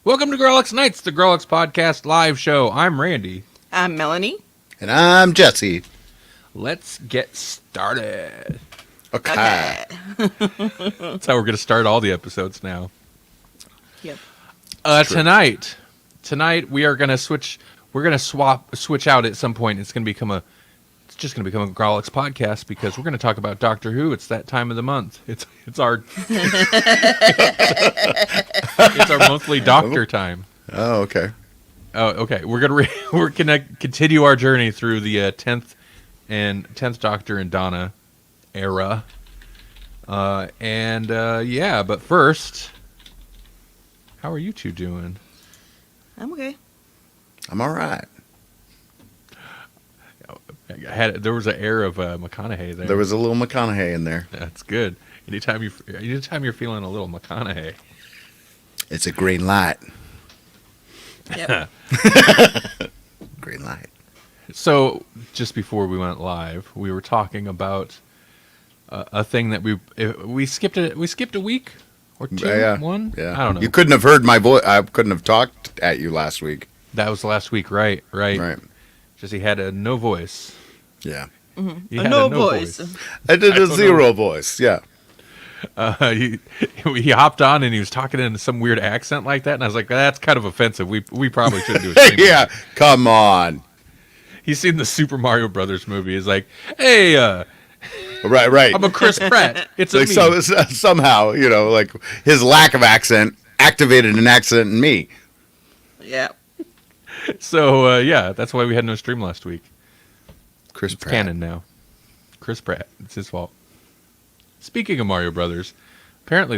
Welcome to Grawlix Nights, the Grawlix Podcast live show. I'm Randy. I'm Melanie. And I'm Jesse. Let's get started. Okay. That's how we're going to start all the episodes now. Yep. Tonight we are going to switch. We're going to switch out at some point. It's just going to become a Grawlix podcast because we're going to talk about Doctor Who. It's that time of the month. It's our it's our monthly Doctor time. Oh, okay. Oh, okay. We're gonna continue our journey through the 10th Doctor and Donna era. Yeah. But first, how are you two doing? I'm okay. I'm all right. There was an air of McConaughey there. There was a little McConaughey in there. That's good. Anytime you're feeling a little McConaughey, it's a green light. Yep. Green light. So just before we went live, we were talking about a thing that we skipped a week or two. Yeah. One. Yeah. I don't know. You couldn't have heard my voice. I couldn't have talked at you last week. That was last week, right? Right. Just he had a no voice. Yeah. Mm-hmm. He had no voice. I did a zero voice. Yeah. He hopped on and he was talking in some weird accent like that, and I was like, that's kind of offensive. We probably shouldn't do it. Yeah. Come on. He's seen the Super Mario Brothers movie. He's like, hey, Right. I'm a Chris Pratt. It's like me. somehow, like his lack of accent activated an accent in me. Yeah. So yeah, that's why we had no stream last week. Chris It's Pratt. canon now. Chris Pratt. It's his fault. Speaking of Mario Brothers, apparently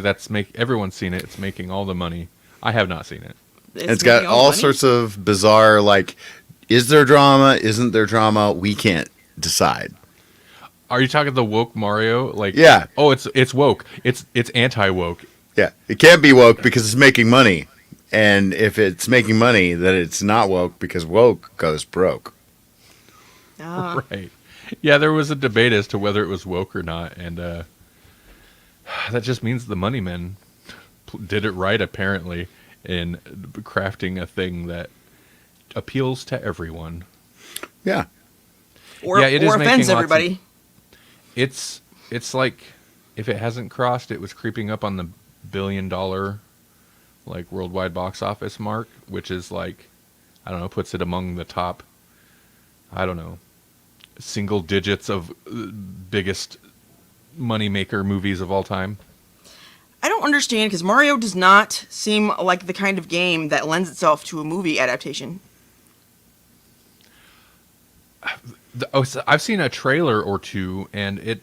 everyone's seen it. It's making all the money. I have not seen it. It's got all sorts of bizarre, like, is there drama? Isn't there drama? We can't decide. Are you talking the woke Mario? Like, Yeah. Oh, it's woke. It's anti-woke. Yeah. It can't be woke because it's making money. And if it's making money, then it's not woke because woke goes broke. Ah. Right. Yeah, there was a debate as to whether it was woke or not, and that just means the money men did it right, apparently, in crafting a thing that appeals to everyone. Yeah. Or offends everybody. It's like if it hasn't crossed, it was creeping up on the $1 billion like worldwide box office mark, which is like, I don't know, puts it among the top, I don't know, single digits of biggest moneymaker movies of all time. I don't understand because Mario does not seem like the kind of game that lends itself to a movie adaptation. I've seen a trailer or two, and it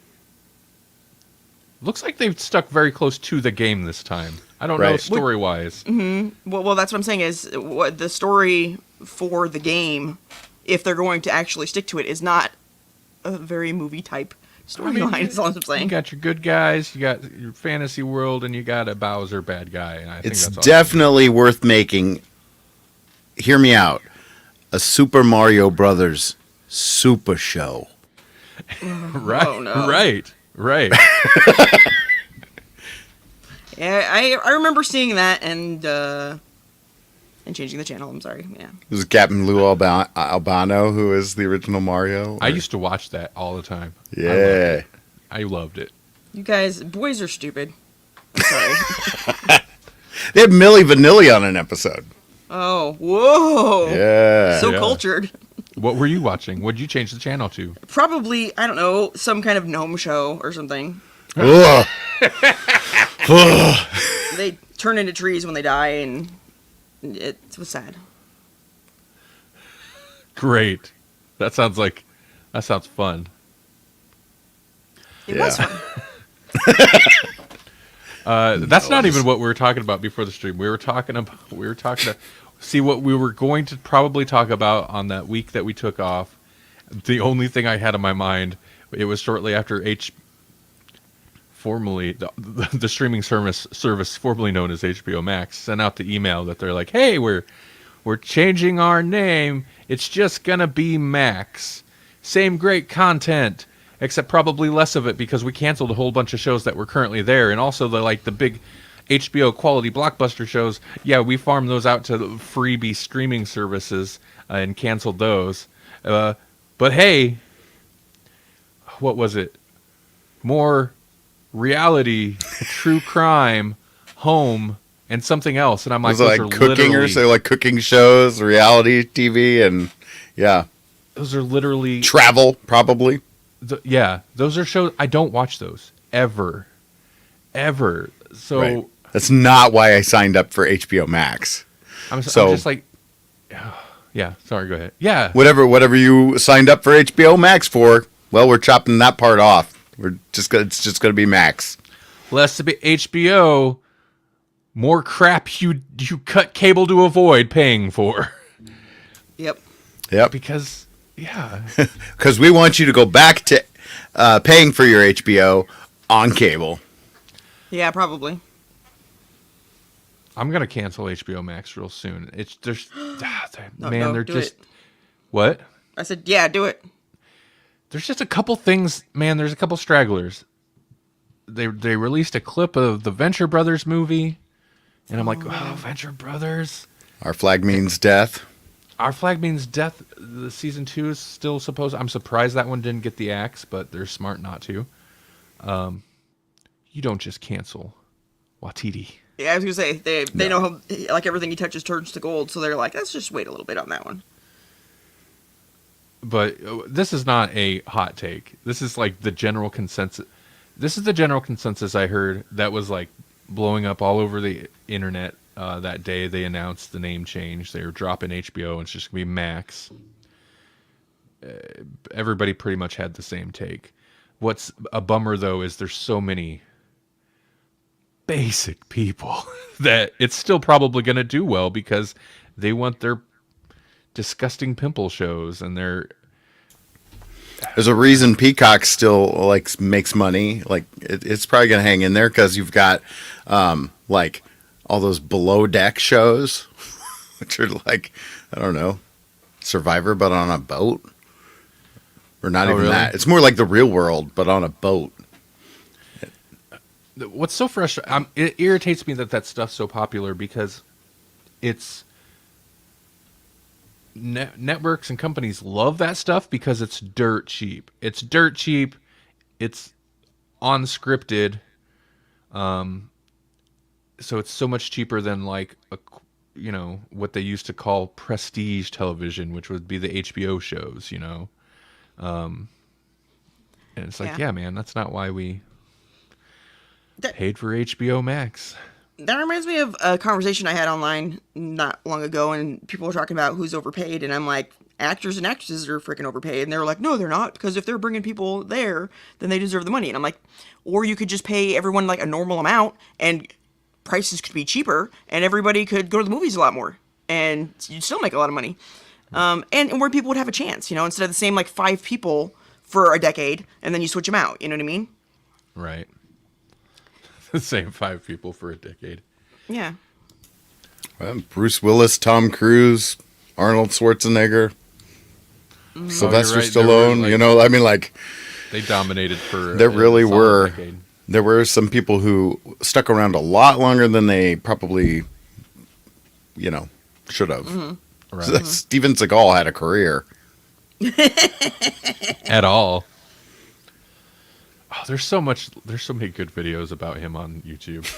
looks like they've stuck very close to the game this time. I don't know story-wise. Mm-hmm. Well, that's what I'm saying is what the story for the game, if they're going to actually stick to it, is not a very movie-type storyline. That's all I'm saying. You got your good guys, you got your fantasy world, and you got a Bowser bad guy. And I think It's that's all definitely worth making, hear me out, a Super Mario Brothers Super Show. Right. Oh, no. Right. Yeah, I remember seeing that and changing the channel. I'm sorry. Yeah. This is Captain Lou Albano, who is the original Mario. I used to watch that all the time. Yeah. I loved it. You guys, boys are stupid. I'm sorry. They had Milli Vanilli on an episode. Oh, whoa. Yeah. So Yeah. cultured. What were you watching? What did you change the channel to? Probably, I don't know, some kind of gnome show or something. Ugh. They turn into trees when they die, and it was sad. Great. That sounds fun. It was fun. That's not even what we were talking about before the stream. We were talking about see what we were going to probably talk about on that week that we took off. The only thing I had in my mind, it was shortly after formerly the streaming service formerly known as HBO Max sent out the email that they're like, "Hey, we're changing our name. It's just gonna be Max. Same great content, except probably less of it because we canceled a whole bunch of shows that were currently there, and also the big HBO quality blockbuster shows, yeah, we farmed those out to freebie streaming services and canceled those. But hey, what was it? More reality, true crime, home, and something else. And I'm like, those those are are like cooking or literally, so, like cooking shows, reality TV, and yeah, those are literally, travel probably. yeah, those are shows. I don't watch those ever. So Right. That's not why I signed up for HBO Max. I'm So- just like, yeah, sorry, go ahead. Yeah. Whatever you signed up for HBO Max for, well, we're chopping that part off. It's just gonna be Max. Less to be HBO, more crap you cut cable to avoid paying for. Yep. Yep. Because, yeah. Because we want you to go back to paying for your HBO on cable. Yeah, probably. I'm going to cancel HBO Max real soon. There's, No, man, no, they're do just, it. what? I said, yeah, do it. There's just a couple things, man, there's a couple stragglers. They released a clip of the Venture Brothers movie, and I'm like, oh, Venture Brothers. Our flag means death. Our Flag Means Death, the season 2 is still supposed. I'm surprised that one didn't get the axe, but they're smart not to. You don't just cancel Watiti. Yeah, I was gonna say they know how like everything he touches turns to gold, so they're like, let's just wait a little bit on that one. But this is not a hot take. This is like the general consensus. This is the general consensus I heard that was like blowing up all over the internet that day they announced the name change. They were dropping HBO and it's just going to be Max. Everybody pretty much had the same take. What's a bummer, though, is there's so many basic people that it's still probably going to do well because they want their disgusting pimple shows and their There's a reason Peacock still like makes money. Like it's probably gonna hang in there because you've got like all those below deck shows, which are like I don't know, Survivor but on a boat, or not Oh, even really? that. It's more like the Real World but on a boat. what's so frustrating, it irritates me that stuff's so popular because it's networks and companies love that stuff because it's dirt cheap. It's dirt cheap. It's unscripted. So it's so much cheaper than like what they used to call prestige television, which would be the HBO shows, and it's like, yeah, man, that's not why we paid for HBO Max. That reminds me of a conversation I had online not long ago, and people were talking about who's overpaid, and I'm like, actors and actresses are freaking overpaid, and they were like, no, they're not, because if they're bringing people there, then they deserve the money, and I'm like, or you could just pay everyone like a normal amount, and prices could be cheaper, and everybody could go to the movies a lot more, and you'd still make a lot of money, and where people would have a chance, instead of the same like 5 people for a decade, and then you switch them out, you know what I mean? Right. The same 5 people for a decade. Yeah. Well, Bruce Willis, Tom Cruise, Arnold Schwarzenegger, Sylvester right. There were, Stallone. I mean, like They dominated for there really a solid were. decade. There were some people who stuck around a lot longer than they probably, should have. Mm-hmm. Right. Steven Seagal had a career. At all. Oh, there's so many good videos about him on YouTube.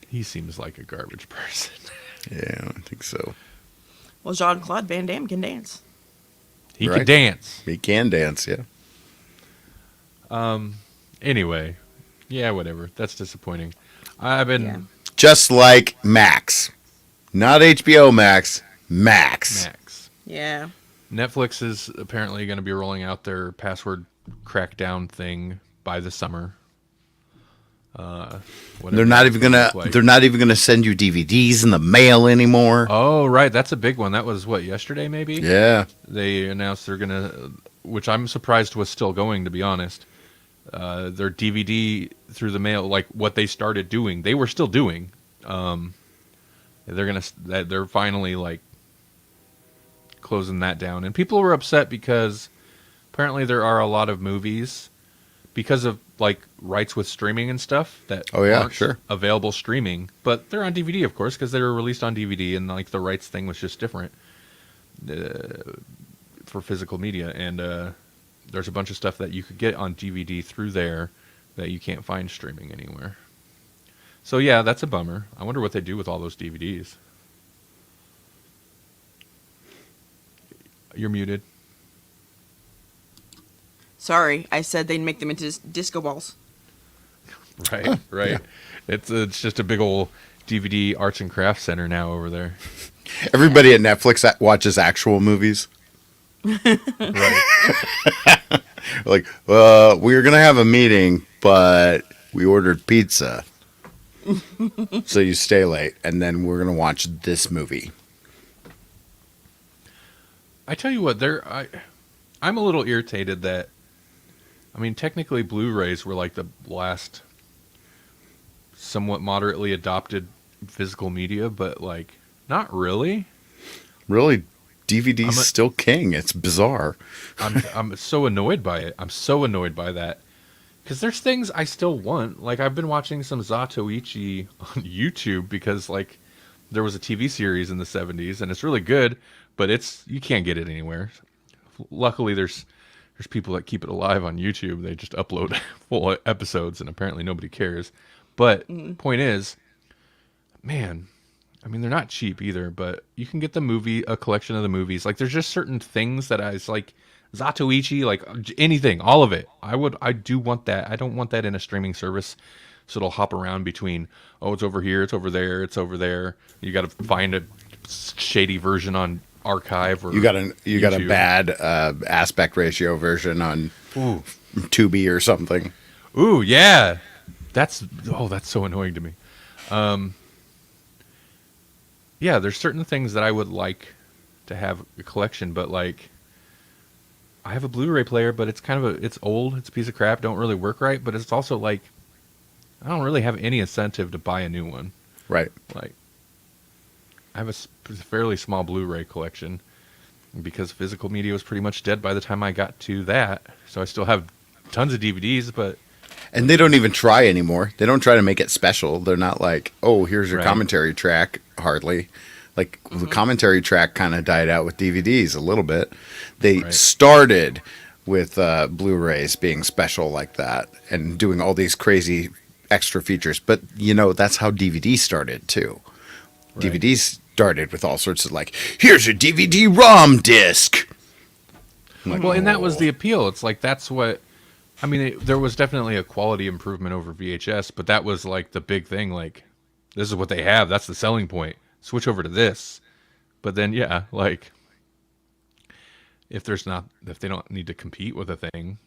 He seems like a garbage person. Yeah, I think so. Well, Jean-Claude Van Damme can dance. He Right. can dance. He can dance, yeah. Anyway, yeah, whatever. That's disappointing. I've been Yeah. Just like Max. Not HBO Max, Max. Max. Yeah. Netflix is apparently going to be rolling out their password crackdown thing by the summer. They're not even gonna send you DVDs in the mail anymore. Oh, right. That's a big one. That was yesterday maybe? Yeah. They announced they're going to, which I'm surprised was still going, to be honest. Their DVD through the mail, like what they started doing, they were still doing. They're finally like closing that down, and people were upset because apparently there are a lot of movies because of like rights with streaming and stuff that Oh, yeah, aren't sure. available streaming, but they're on DVD, of course, because they were released on DVD, and like the rights thing was just different for physical media. And there's a bunch of stuff that you could get on DVD through there that you can't find streaming anywhere. So yeah, that's a bummer. I wonder what they do with all those DVDs. You're muted. Sorry, I said they'd make them into disco balls. Right, right. yeah. It's just a big old DVD arts and crafts center now over there. Everybody at Netflix watches actual movies. Right. Like, we were going to have a meeting, but we ordered pizza. So you stay late, and then we're going to watch this movie. I tell you what, I'm a little irritated that, I mean, technically Blu-rays were like the last somewhat moderately adopted physical media, but like, not really. Really, DVD's still king. It's bizarre. I'm so annoyed by it. I'm so annoyed by that. Because there's things I still want. Like, I've been watching some Zatoichi on YouTube because, like, there was a TV series in the 70s, and it's really good, but you can't get it anywhere. Luckily, there's people that keep it alive on YouTube. They just upload full episodes, and apparently nobody cares. But point is, man, I mean, they're not cheap either, but you can get a collection of the movies. Like, there's just certain things that I was like, Zatoichi, like anything, all of it. I do want that. I don't want that in a streaming service. So it'll hop around between, oh, it's over here, it's over there, it's over there. You got to find a shady version on Archive or You got a YouTube. bad aspect ratio version on Tubi or something. Ooh, yeah. That's so annoying to me. Yeah, there's certain things that I would like to have a collection, but like, I have a Blu-ray player, but it's it's old. It's a piece of crap. Don't really work right. But it's also like, I don't really have any incentive to buy a new one. Right. Like, I have a fairly small Blu-ray collection because physical media was pretty much dead by the time I got to that. So I still have tons of DVDs, but And they don't even try anymore. They don't try to make it special. They're not like, oh, here's your Right. commentary track, hardly. Like, the commentary track kind of died out with DVDs a little bit. They Right. started with Blu-rays being special like that and doing all these crazy extra features. But, that's how DVD started, too. Right. DVDs started with all sorts of, like, here's a DVD ROM disc. I'm like, well, and that "Oh." was the appeal. It's like, that's what, I mean, there was definitely a quality improvement over VHS, but that was like the big thing. Like, this is what they have. That's the selling point. Switch over to this. But then, yeah, like, if they don't need to compete with a thing.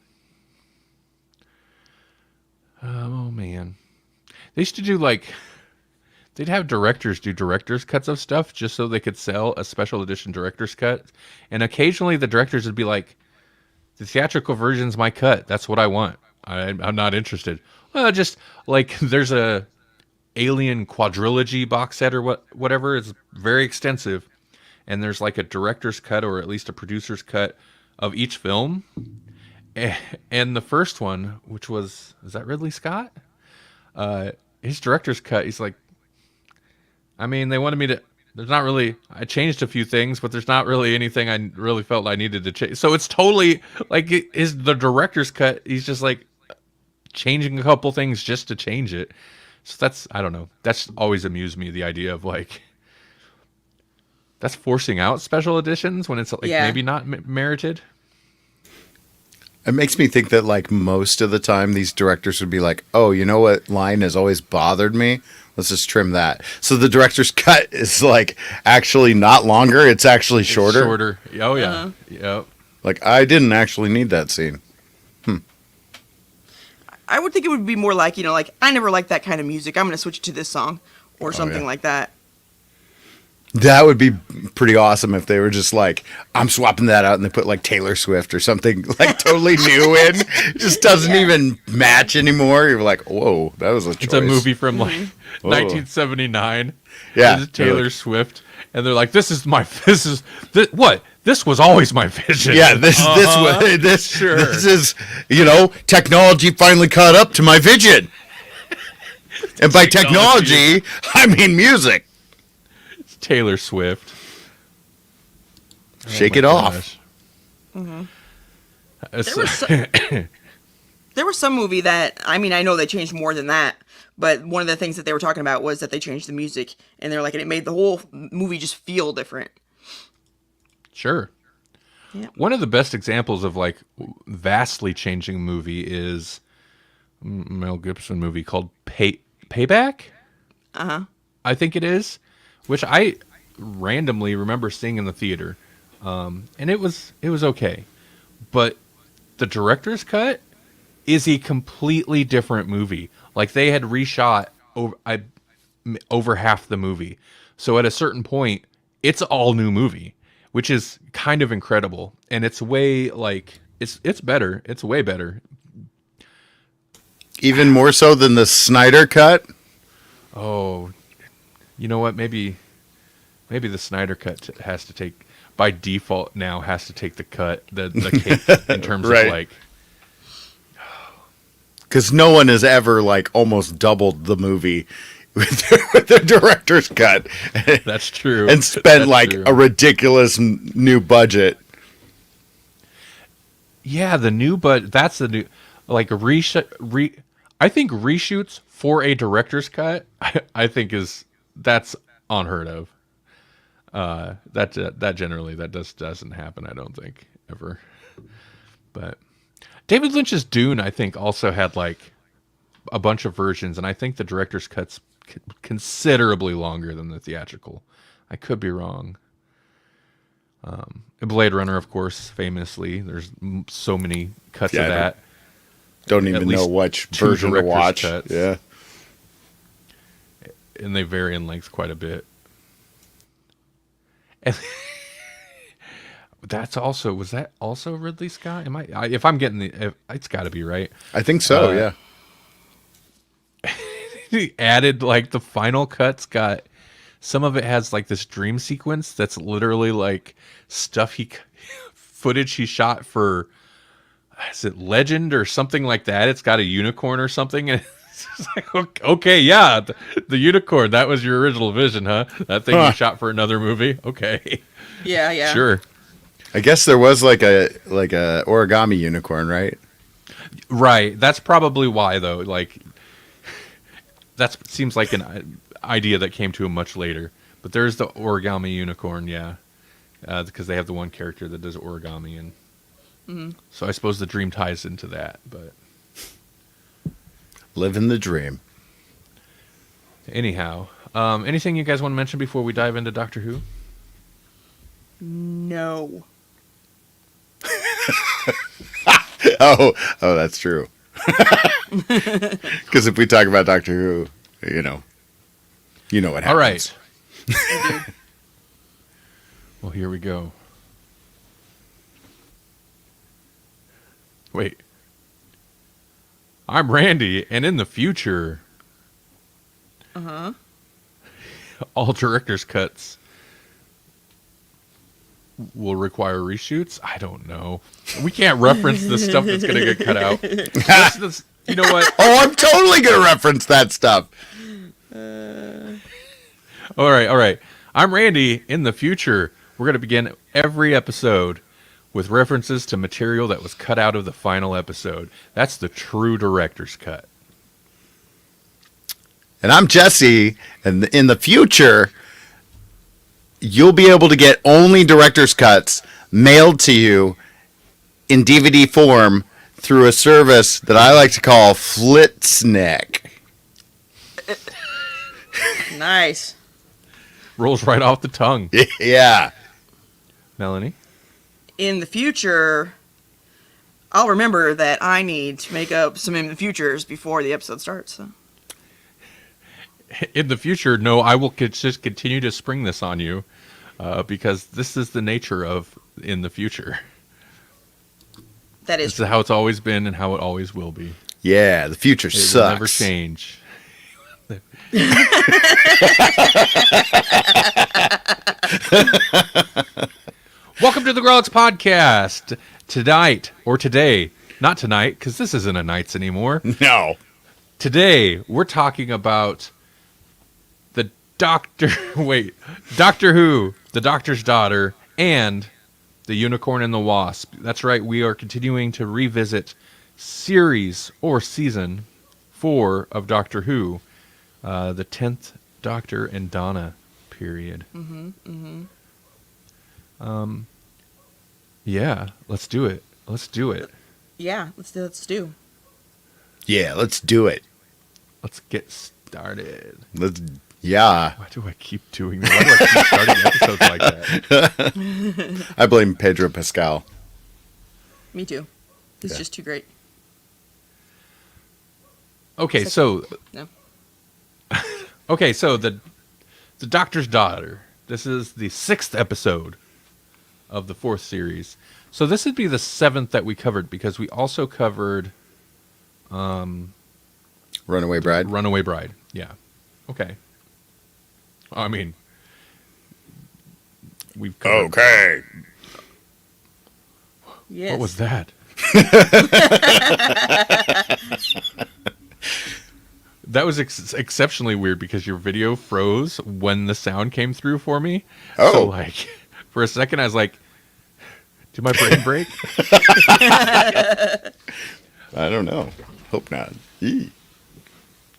Oh, man. They used to do they'd have directors do director's cuts of stuff just so they could sell a special edition director's cut. And occasionally the directors would be like, the theatrical version's my cut. That's what I want. I'm not interested. Well, just like there's a Alien quadrilogy box set or whatever. It's very extensive. And there's like a director's cut or at least a producer's cut of each film. And the first one, which is that Ridley Scott? His director's cut, he's like, I mean, they wanted me to, I changed a few things, but there's not really anything I really felt I needed to change. So it's totally like the director's cut. He's just like changing a couple things just to change it. So I don't know. That's always amused me, the idea of like, that's forcing out special editions when it's like maybe not merited. It makes me think that, like, most of the time these directors would be like, oh, you know what line has always bothered me? Let's just trim that. So the director's cut is, like, actually not longer. It's actually shorter. It's shorter. Oh, yeah. Yep. Like, I didn't actually need that scene. I would think it would be more like, like, I never liked that kind of music. I'm going to switch to this song or something yeah. like that. That would be pretty awesome if they were just like, I'm swapping that out, and they put, like, Taylor Swift or something, like, totally new in. It just doesn't even match anymore. You're like, whoa, that was a choice. It's a movie from like 1979. Yeah. It's Taylor Swift. And they're like, what? this was always my vision. Yeah, this Sure. this is, technology finally caught up to my vision. And by technology, I mean music. It's Taylor Swift. Shake Oh it my off. gosh. There was some movie that, I mean, I know they changed more than that, but one of the things that they were talking about was that they changed the music, and they're like, and it made the whole movie just feel different. Sure. Yeah. One of the best examples of like vastly changing a movie is Mel Gibson movie called Payback. I think it is, which I randomly remember seeing in the theater, and it was okay, but the director's cut is a completely different movie. Like they had reshot over half the movie, so at a certain point, it's all new movie, which is kind of incredible, and it's way like it's better. It's way better. Even more so than the Snyder cut. Oh, you know what? Maybe the Snyder cut has to take by default now has to take the cake in terms Right. of like. Because no one has ever like almost doubled the movie with the director's cut. That's true. And spent That's like true. a ridiculous new budget. Yeah, the new, but that's the new, like I think reshoots for a director's cut, I think that's unheard of. That generally doesn't happen. I don't think ever. But David Lynch's Dune, I think, also had like a bunch of versions, and I think the director's cut's considerably longer than the theatrical. I could be wrong. Blade Runner, of course, famously. There's so many cuts Yeah, of that. Don't At even know least which 2 version to director's watch. cuts. Yeah. And they vary in length quite a bit. And was that also Ridley Scott? If I'm getting it's got to be right. I think so, yeah. He added like the final cuts got some of it has like this dream sequence that's literally like stuff footage he shot for, is it Legend or something like that? It's got a unicorn or something, and it's just like, okay, yeah, the unicorn, that was your original vision, huh? That thing you shot for another movie? Okay. Yeah. Sure. I guess there was like a origami unicorn, right? Right. That's probably why, though. Like, that seems like an idea that came to him much later. But there's the origami unicorn, yeah, because they have the one character that does origami, and so I suppose the dream ties into that. But Living the dream. anyhow, anything you guys want to mention before we dive into Doctor Who? No. Oh, that's true. Because if we talk about Doctor Who, you know what happens. All right. Well, here we go. Wait. I'm Randy, and in the future, all director's cuts will require reshoots. I don't know. We can't reference the stuff that's going to get cut out. You know what? Oh, I'm totally going to reference that stuff. All right. I'm Randy. In the future, we're going to begin every episode with references to material that was cut out of the final episode. That's the true director's cut. And I'm Jesse, and in the future, you'll be able to get only director's cuts mailed to you in DVD form through a service that I like to call Flitsnick. Nice. Rolls right off the tongue. Yeah. Melanie? In the future, I'll remember that I need to make up some in the futures before the episode starts. So. In the future, no, I will just continue to spring this on you because this is the nature of in the future. That is This is how it's always been and how it always will be. Yeah, the future It sucks. will never change. Welcome to the Grawlix Podcast. Tonight, or today, not tonight, because this isn't a nights anymore. No. Today, we're talking about the Doctor Who, the Doctor's Daughter, and the Unicorn and the Wasp. That's right, we are continuing to revisit series or season 4 of Doctor Who, the 10th Doctor and Donna period. Yeah, let's do it. Yeah, let's do. Yeah, let's do it. Let's get started. Yeah. Why do I keep doing that? Why do I keep starting episodes like that? I blame Pedro Pascal. Me too. He's just too great. Okay, so No. the Doctor's Daughter. This is the 6th episode of the 4th series. So this would be the 7th that we covered because we also covered Runaway Bride. Runaway Bride. Yeah. Okay. I mean, we've covered. Okay. Yes. What was that? That was exceptionally weird because your video froze when the sound came through for me. Oh. So, like, for a second, I was like, did my brain break? I don't know. Hope not. Eee.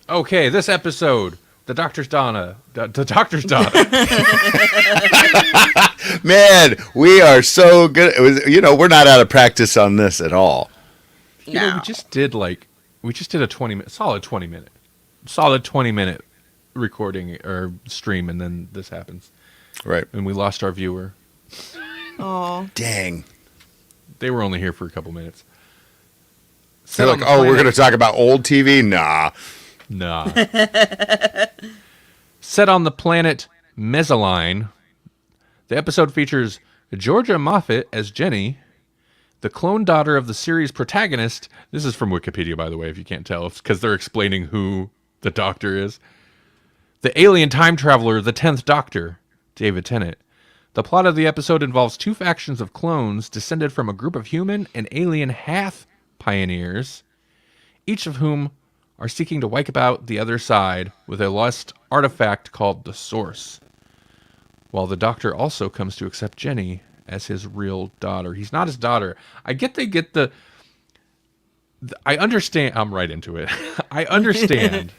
Okay, this episode, the Doctor's Donna. The Doctor's Daughter. Man, we are so good. It was, we're not out of practice on this at all. You know, we just did a solid 20 minute recording or stream, and then this happens. Right. And we lost our viewer. Oh. Dang. They were only here for a couple minutes. They're like, we're going to talk about old TV? Nah. Set on the planet Mesaline, the episode features Georgia Moffat as Jenny, the clone daughter of the series protagonist. This is from Wikipedia, by the way, if you can't tell, because they're explaining who the Doctor is. The alien time traveler, the 10th Doctor, David Tennant. The plot of the episode involves two factions of clones descended from a group of human and alien Hath pioneers, each of whom are seeking to wipe out the other side with a lost artifact called the Source. While the Doctor also comes to accept Jenny as his real daughter. He's not his daughter. I understand. I'm right into it. I understand.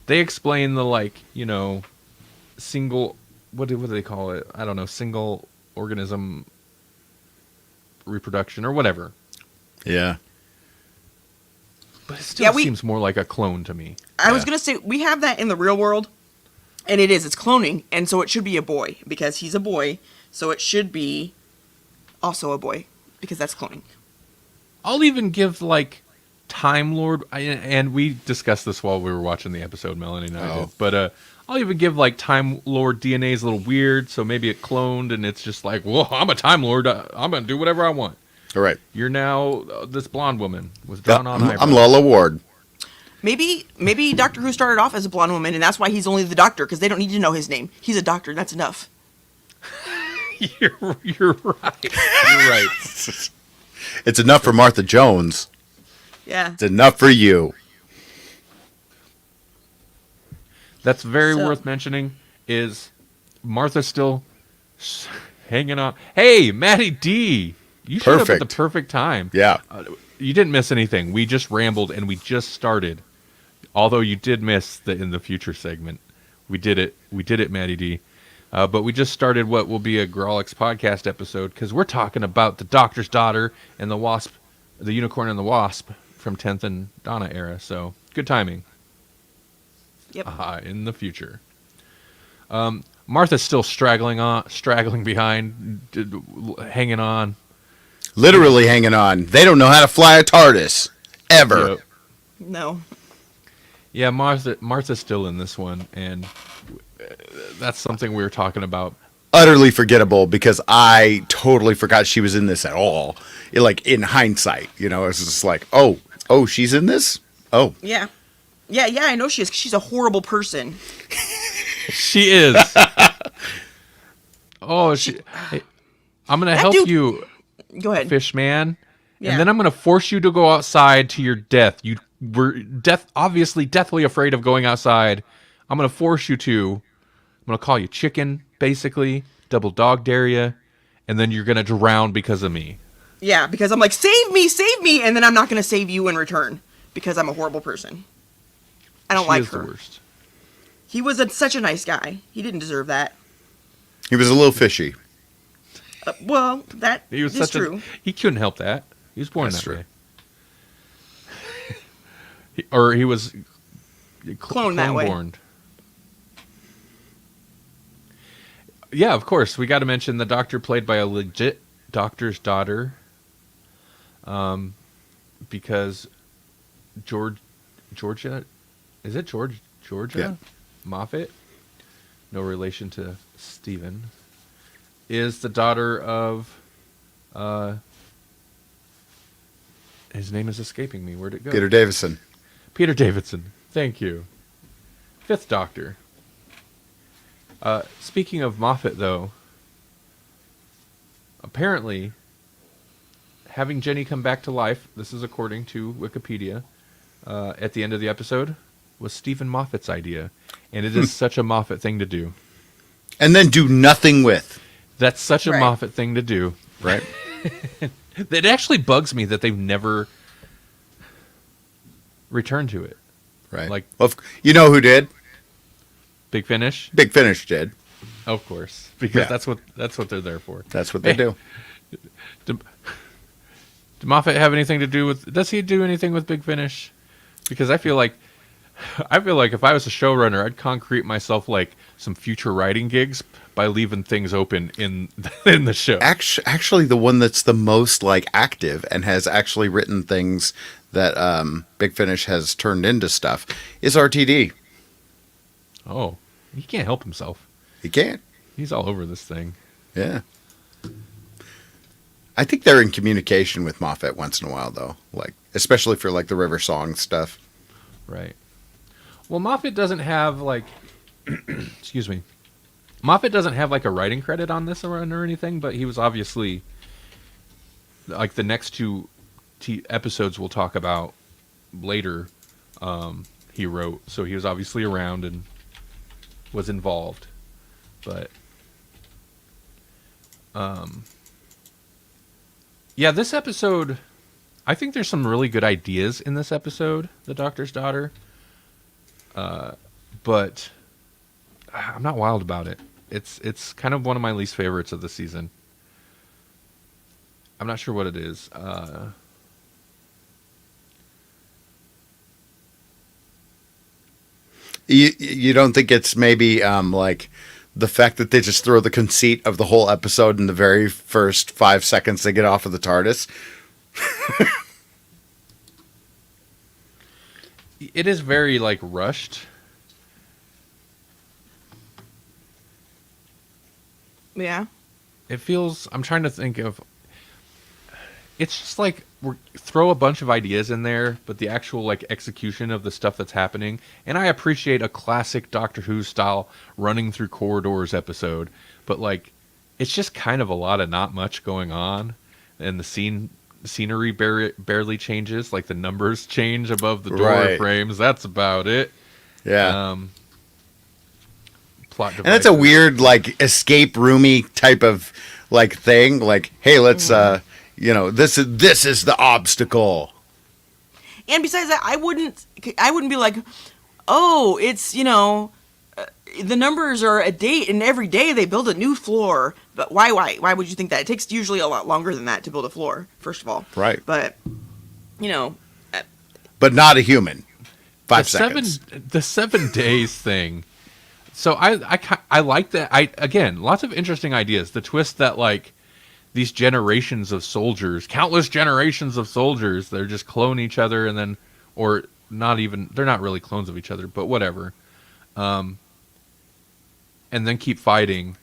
They explain the, single, what do they call it? I don't know, single organism reproduction or whatever. Yeah. But it still seems more like a clone to me. I was going to say, we have that in the real world, and it's cloning, and so it should be a boy, because he's a boy, so it should be also a boy, because that's cloning. I'll even give, Time Lord, and we discussed this while we were watching the episode, Melanie and I did, but I'll even give, Time Lord DNA is a little weird, so maybe it cloned, and it's just well, I'm a Time Lord, I'm going to do whatever I want. All right. You're now this blonde woman with drawn on eyebrows. I'm Lola Ward. Maybe Doctor Who started off as a blonde woman, and that's why he's only the Doctor, because they don't need to know his name. He's a doctor, and that's enough. You're right. You're right. It's enough for Martha Jones. Yeah. It's enough for you. That's very worth mentioning is Martha's still hanging on. Hey, Maddie D! You showed up at the perfect time. Yeah. You didn't miss anything. We just rambled and we just started. Although you did miss the in the future segment. We did it. We did it, Maddie D. But we just started what will be a Grawlix podcast episode because we're talking about the Doctor's Daughter and the Wasp, the Unicorn and the Wasp from 10th and Donna era. So good timing. Yep. In the future. Martha's still straggling behind, hanging on. Literally hanging on. They don't know how to fly a TARDIS. Ever. Yep. No. Yeah, Martha's still in this one, and that's something we were talking about. Utterly forgettable because I totally forgot she was in this at all. In hindsight, it's just oh, she's in this? Oh. Yeah. Yeah, I know she is. She's a horrible person. She is. Oh, hey, I'm going to help you. Go ahead. fish man. Yeah. And then I'm going to force you to go outside to your death. You were obviously deathly afraid of going outside. I'm going to force you to. I'm going to call you chicken, basically. Double dog dare you. And then you're going to drown because of me. Yeah, because I'm like, save me, and then I'm not going to save you in return because I'm a horrible person. I don't like her. The worst. He was such a nice guy. He didn't deserve that. He was a little fishy. Well, that He was is true. He couldn't help that. He was born That's that true. way. Or he was Cloned that way. born. Yeah, of course. We got to mention the doctor played by a legit doctor's daughter. Because Georgia, is it Georgia? Yeah. Moffat, no relation to Stephen, is the daughter of, his name is escaping me. Where'd it go? Peter Davison. Peter Davidson. Thank you. Fifth Doctor. Speaking of Moffat, though, apparently, having Jenny come back to life, this is according to Wikipedia, at the end of the episode, was Stephen Moffat's idea. And it is such a Moffat thing to do. And then do nothing with. That's such a Right. Moffat thing to do. Right? It actually bugs me that they've never returned to it. Right. Like- Well, you know who did? Big Finish? Big Finish did. Of course. Because Yeah. that's what they're there for. That's what they do. Did Moffat have anything to do with... Does he do anything with Big Finish? Because I feel like if I was a showrunner, I'd concrete myself like some future writing gigs by leaving things open in the show. Actually, the one that's the most like active and has actually written things that Big Finish has turned into stuff is RTD. Oh, he can't help himself. He can't. He's all over this thing. Yeah. I think they're in communication with Moffat once in a while, though. Like, especially for like the River Song stuff. Right. Well, Moffat doesn't have like... excuse me. Moffat doesn't have like a writing credit on this or anything, but he was obviously... Like the next two episodes we'll talk about later, he wrote. So he was obviously around and was involved. But... yeah, this episode... I think there's some really good ideas in this episode, The Doctor's Daughter. But I'm not wild about it. It's kind of one of my least favorites of the season. I'm not sure what it is. You don't think it's maybe like the fact that they just throw the conceit of the whole episode in the very first 5 seconds they get off of the TARDIS? It is very like rushed. Yeah. It feels... I'm trying to think of... It's just like we throw a bunch of ideas in there, but the actual like execution of the stuff that's happening. And I appreciate a classic Doctor Who style running through corridors episode, but like it's just kind of a lot of not much going on, and the scenery barely changes. Like the numbers change above the door Right. frames. That's about it. Yeah. Plot And that's a devices. weird, like, escape roomy type of, like, thing. Like, hey, let's, this is the obstacle. And besides that, I wouldn't be like, oh, it's, the numbers are a date, and every day they build a new floor. But why would you think that? It takes usually a lot longer than that to build a floor, first of all. Right. But, But not a human. 5 seconds. The 7 days thing. So I like that. Again, lots of interesting ideas. The twist that like these generations of soldiers, countless generations of soldiers, they're just clone each other and then, or not even, they're not really clones of each other, but whatever. And then keep fighting.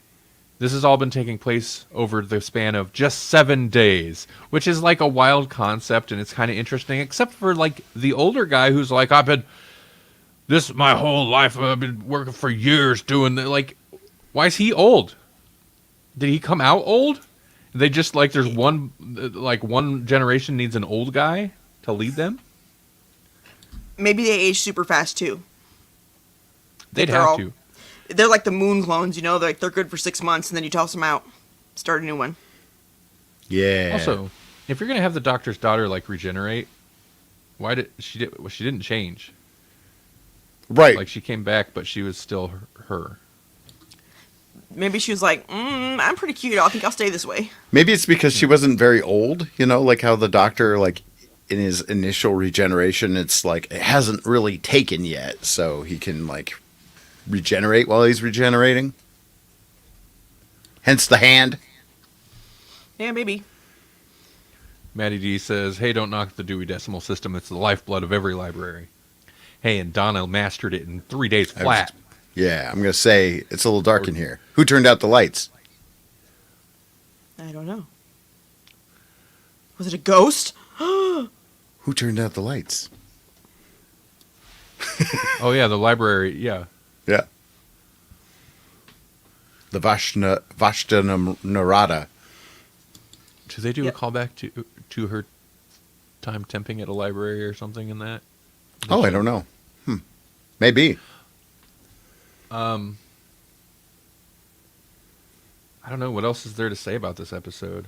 This has all been taking place over the span of just 7 days, which is like a wild concept and it's kind of interesting, except for like the older guy who's like, I've been my whole life, I've been working for years doing that. Like, why is he old? Did he come out old? They just like there's one generation needs an old guy to lead them. Maybe they age super fast too. They'd They're have all- to. They're like the moon clones, you know. They're good for 6 months, and then you toss them out, start a new one. Yeah. Also, if you're gonna have the Doctor's daughter like regenerate, why did she didn't change? Right. Like she came back, but she was still her. Maybe she was like, I'm pretty cute. I think I'll stay this way. Maybe it's because she wasn't very old, you know, like how the Doctor, like in his initial regeneration, it's like it hasn't really taken yet, so he can like regenerate while he's regenerating. Hence the hand. Yeah, maybe. Maddie D says, "Hey, don't knock the Dewey Decimal System. It's the lifeblood of every library." Hey, and Donna mastered it in 3 days flat. Yeah, I'm going to say it's a little dark in here. Who turned out the lights? I don't know. Was it a ghost? Who turned out the lights? Oh yeah, the library. Yeah, Yeah. The Vashta Narada. do they do Yep. a callback to her time temping at a library or something in that? Oh, I don't know. Maybe. I don't know what else is there to say about this episode.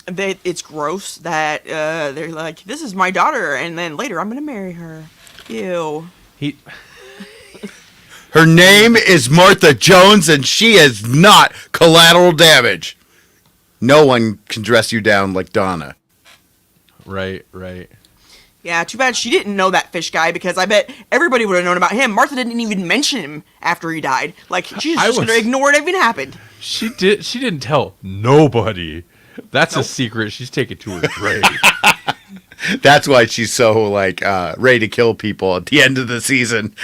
It's gross that they're like, this is my daughter, and then later I'm gonna marry her. Ew. Her name is Martha Jones, and she is not collateral damage. No one can dress you down like Donna. Right. Yeah, too bad she didn't know that fish guy, because I bet everybody would have known about him. Martha didn't even mention him after he died. Like, she's just gonna ignore it even happened. She didn't tell nobody. That's Nope. a secret she's taking to her grave. That's why she's so like ready to kill people at the end of the season.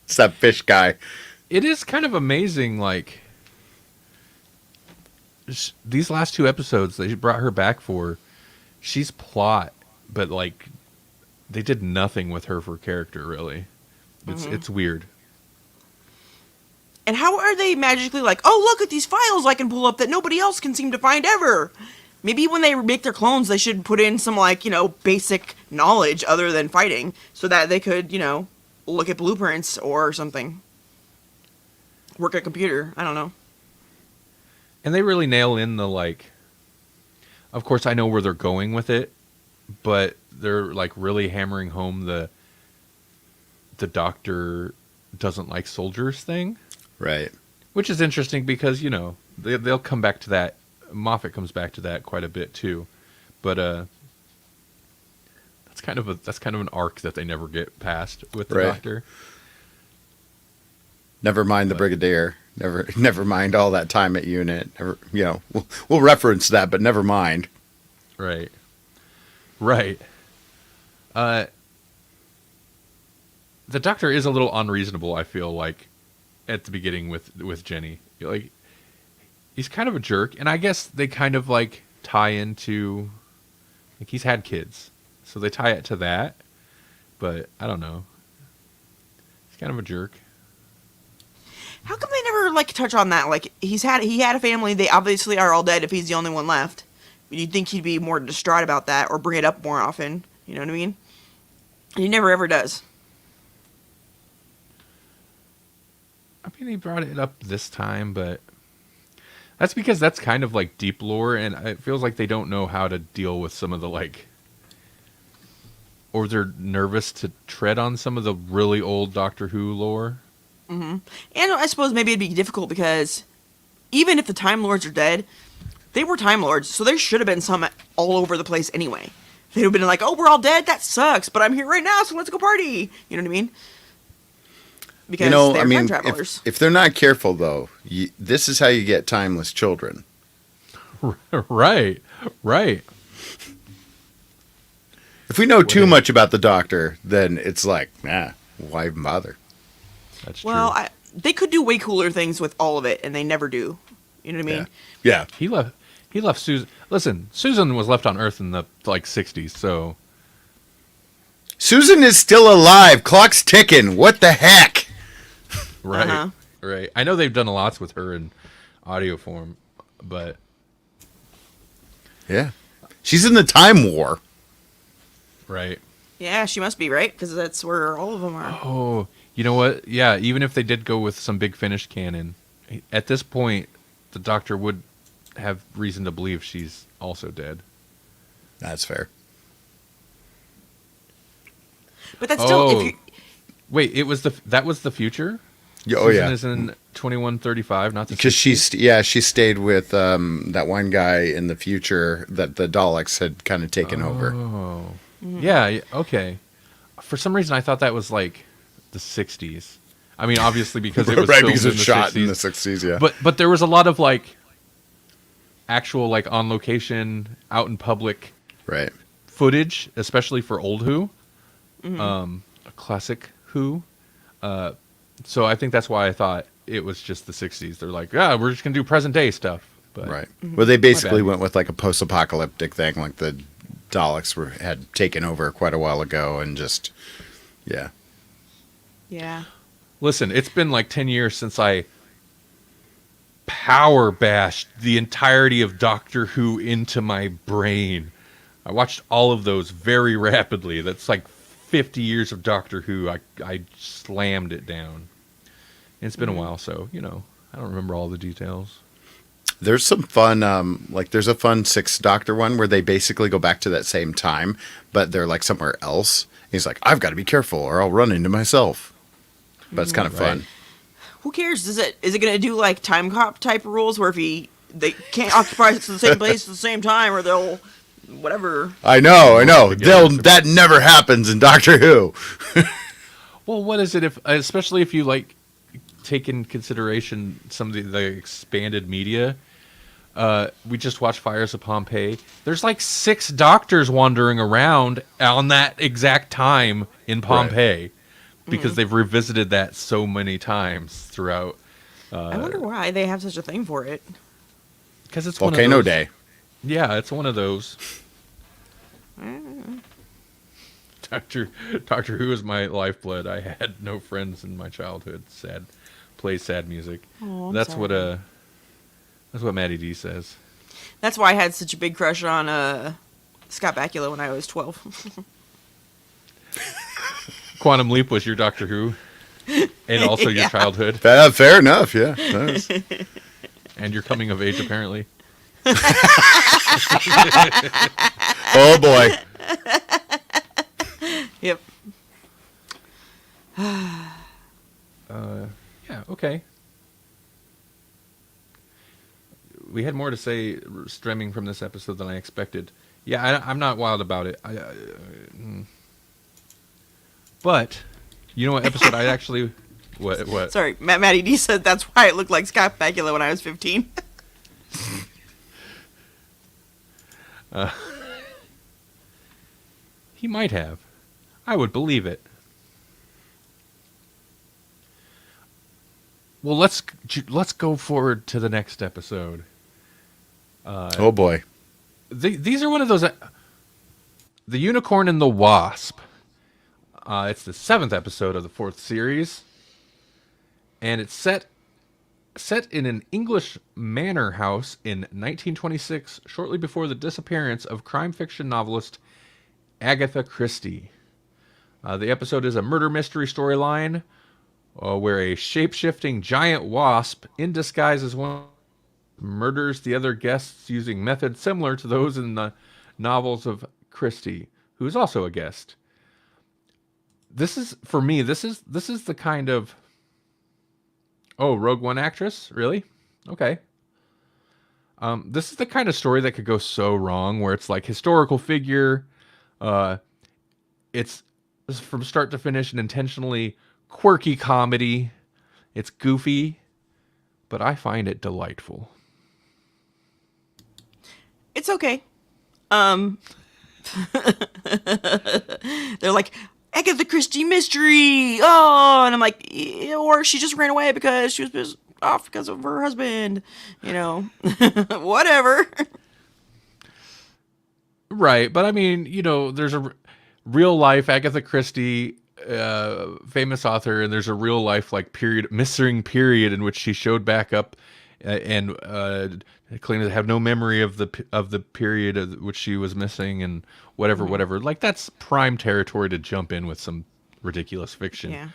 It's that fish guy. It is kind of amazing, like these last 2 episodes they brought her back for. She's plot, but like they did nothing with her for character, really. It's weird. And how are they magically like, oh, look at these files I can pull up that nobody else can seem to find ever? Maybe when they make their clones, they should put in some, like, basic knowledge other than fighting, so that they could, look at blueprints or something. Work at a computer. I don't know. And they really nail in the, like, of course I know where they're going with it, but they're like really hammering home the Doctor doesn't like soldiers thing. Right. Which is interesting because, they'll come back to that. Moffat comes back to that quite a bit too. But that's kind of an arc that they never get past with the Right. Doctor. Never mind the Brigadier. Never mind all that time at unit. Never, we'll reference that, but never mind. Right. The Doctor is a little unreasonable, I feel like, at the beginning with Jenny. Like, he's kind of a jerk, and I guess they kind of like tie into, like, he's had kids, so they tie it to that. But I don't know. He's kind of a jerk. How come they never, like, touch on that? Like, he had a family. They obviously are all dead if he's the only one left. You'd think he'd be more distraught about that or bring it up more often. You know what I mean? And he never ever does. I mean, he brought it up this time, but that's because that's kind of like deep lore, and it feels like they don't know how to deal with some of the, like, or they're nervous to tread on some of the really old Doctor Who lore. Mm-hmm. And I suppose maybe it'd be difficult because even if the Time Lords are dead, they were Time Lords, so there should have been some all over the place anyway. They'd have been like, oh, we're all dead? That sucks, but I'm here right now, so let's go party. You know what I mean? Because they're time travelers. If they're not careful, though, this is how you get timeless children. Right. If we know too much about the Doctor, then it's like, why even bother? That's Well, true. they could do way cooler things with all of it, and they never do. You know what I mean? Yeah. He left Susan. Listen, Susan was left on Earth in the, like, 60s, so Susan is still alive. Clock's ticking. What the heck? right. Uh-huh. Right. I know they've done lots with her in audio form, but Yeah. She's in the Time War. right. Yeah, she must be, right? Because that's where all of them are. Oh, you know what? Yeah, even if they did go with some Big Finish canon, at this point, the Doctor would have reason to believe she's also dead. That's fair. But that's still, Oh, if you, wait, that was the future? Oh, Susan yeah. is in 2135, not the Because 60s? she stayed with that one guy in the future that the Daleks had kind of taken over. Oh. Yeah, okay. For some reason, I thought that was like the 60s. I mean, obviously because it was right, filmed because in it was the shot 60s. in the 60s, yeah. But there was a lot of like actual like on location, out in public right. footage, especially for old Who, a classic Who. So I think that's why I thought it was just the 60s. They're like, yeah, we're just gonna do present day stuff. But Right. Well, they basically bad. went with like a post-apocalyptic thing, like the Daleks had taken over quite a while ago, and just yeah. yeah. Listen, it's been like 10 years since I power bashed the entirety of Doctor Who into my brain. I watched all of those very rapidly. That's like 50 years of Doctor Who. I slammed it down. And it's been a while, so, you know, I don't remember all the details. There's some fun, like there's a fun Sixth Doctor one where they basically go back to that same time, but they're like somewhere else. He's like, I've got to be careful or I'll run into myself. But it's kind of fun. Right. Who cares? Is it going to do like time cop type rules where if they can't occupy the same place at the same time, or they'll whatever. I know. Together. That never happens in Doctor Who. Well, what is it if, especially if you like take in consideration some of the expanded media? We just watched Fires of Pompeii. There's like 6 doctors wandering around on that exact time in Pompeii because they've revisited that so many times throughout. I wonder why they have such a thing for it. Because it's Volcano one of those, Day. Yeah, it's one of those. Doctor Who is my lifeblood. I had no friends in my childhood. Play sad music. Oh, I'm That's sorry. what Maddie D says. That's why I had such a big crush on Scott Bakula when I was 12. Quantum Leap was your Doctor Who, and also your Yeah. childhood, Fair enough, yeah. Nice. and your coming of age, apparently. Oh boy. Yep. Yeah, okay. We had more to say stemming from this episode than I expected. Yeah, I'm not wild about it. But, you know what episode I actually... What? Sorry, Matty D said that's why it looked like Scott Bakula when I was 15. He might have. I would believe it. Well, let's go forward to the next episode. Oh boy. These are one of those... The Unicorn and the Wasp. It's the 7th episode of the 4th series. And it's set in an English manor house in 1926, shortly before the disappearance of crime fiction novelist Agatha Christie. The episode is a murder mystery storyline where a shape-shifting giant wasp, in disguise as one, murders the other guests using methods similar to those in the novels of Christie, who is also a guest. This is, for me, this is the kind of... Oh, Rogue One actress? Really? Okay. This is the kind of story that could go so wrong, where it's like historical figure. It's from start to finish an intentionally quirky comedy. It's goofy, but I find it delightful. It's okay. They're like, Agatha Christie mystery. Oh, and I'm like, or she just ran away because she was pissed off because of her husband. You know, whatever. Right, but I mean, you know, there's a real life Agatha Christie famous author, and there's a real life like missing period in which she showed back up and claimed to have no memory of the period of which she was missing and whatever. Like that's prime territory to jump in with some ridiculous fiction. Yeah.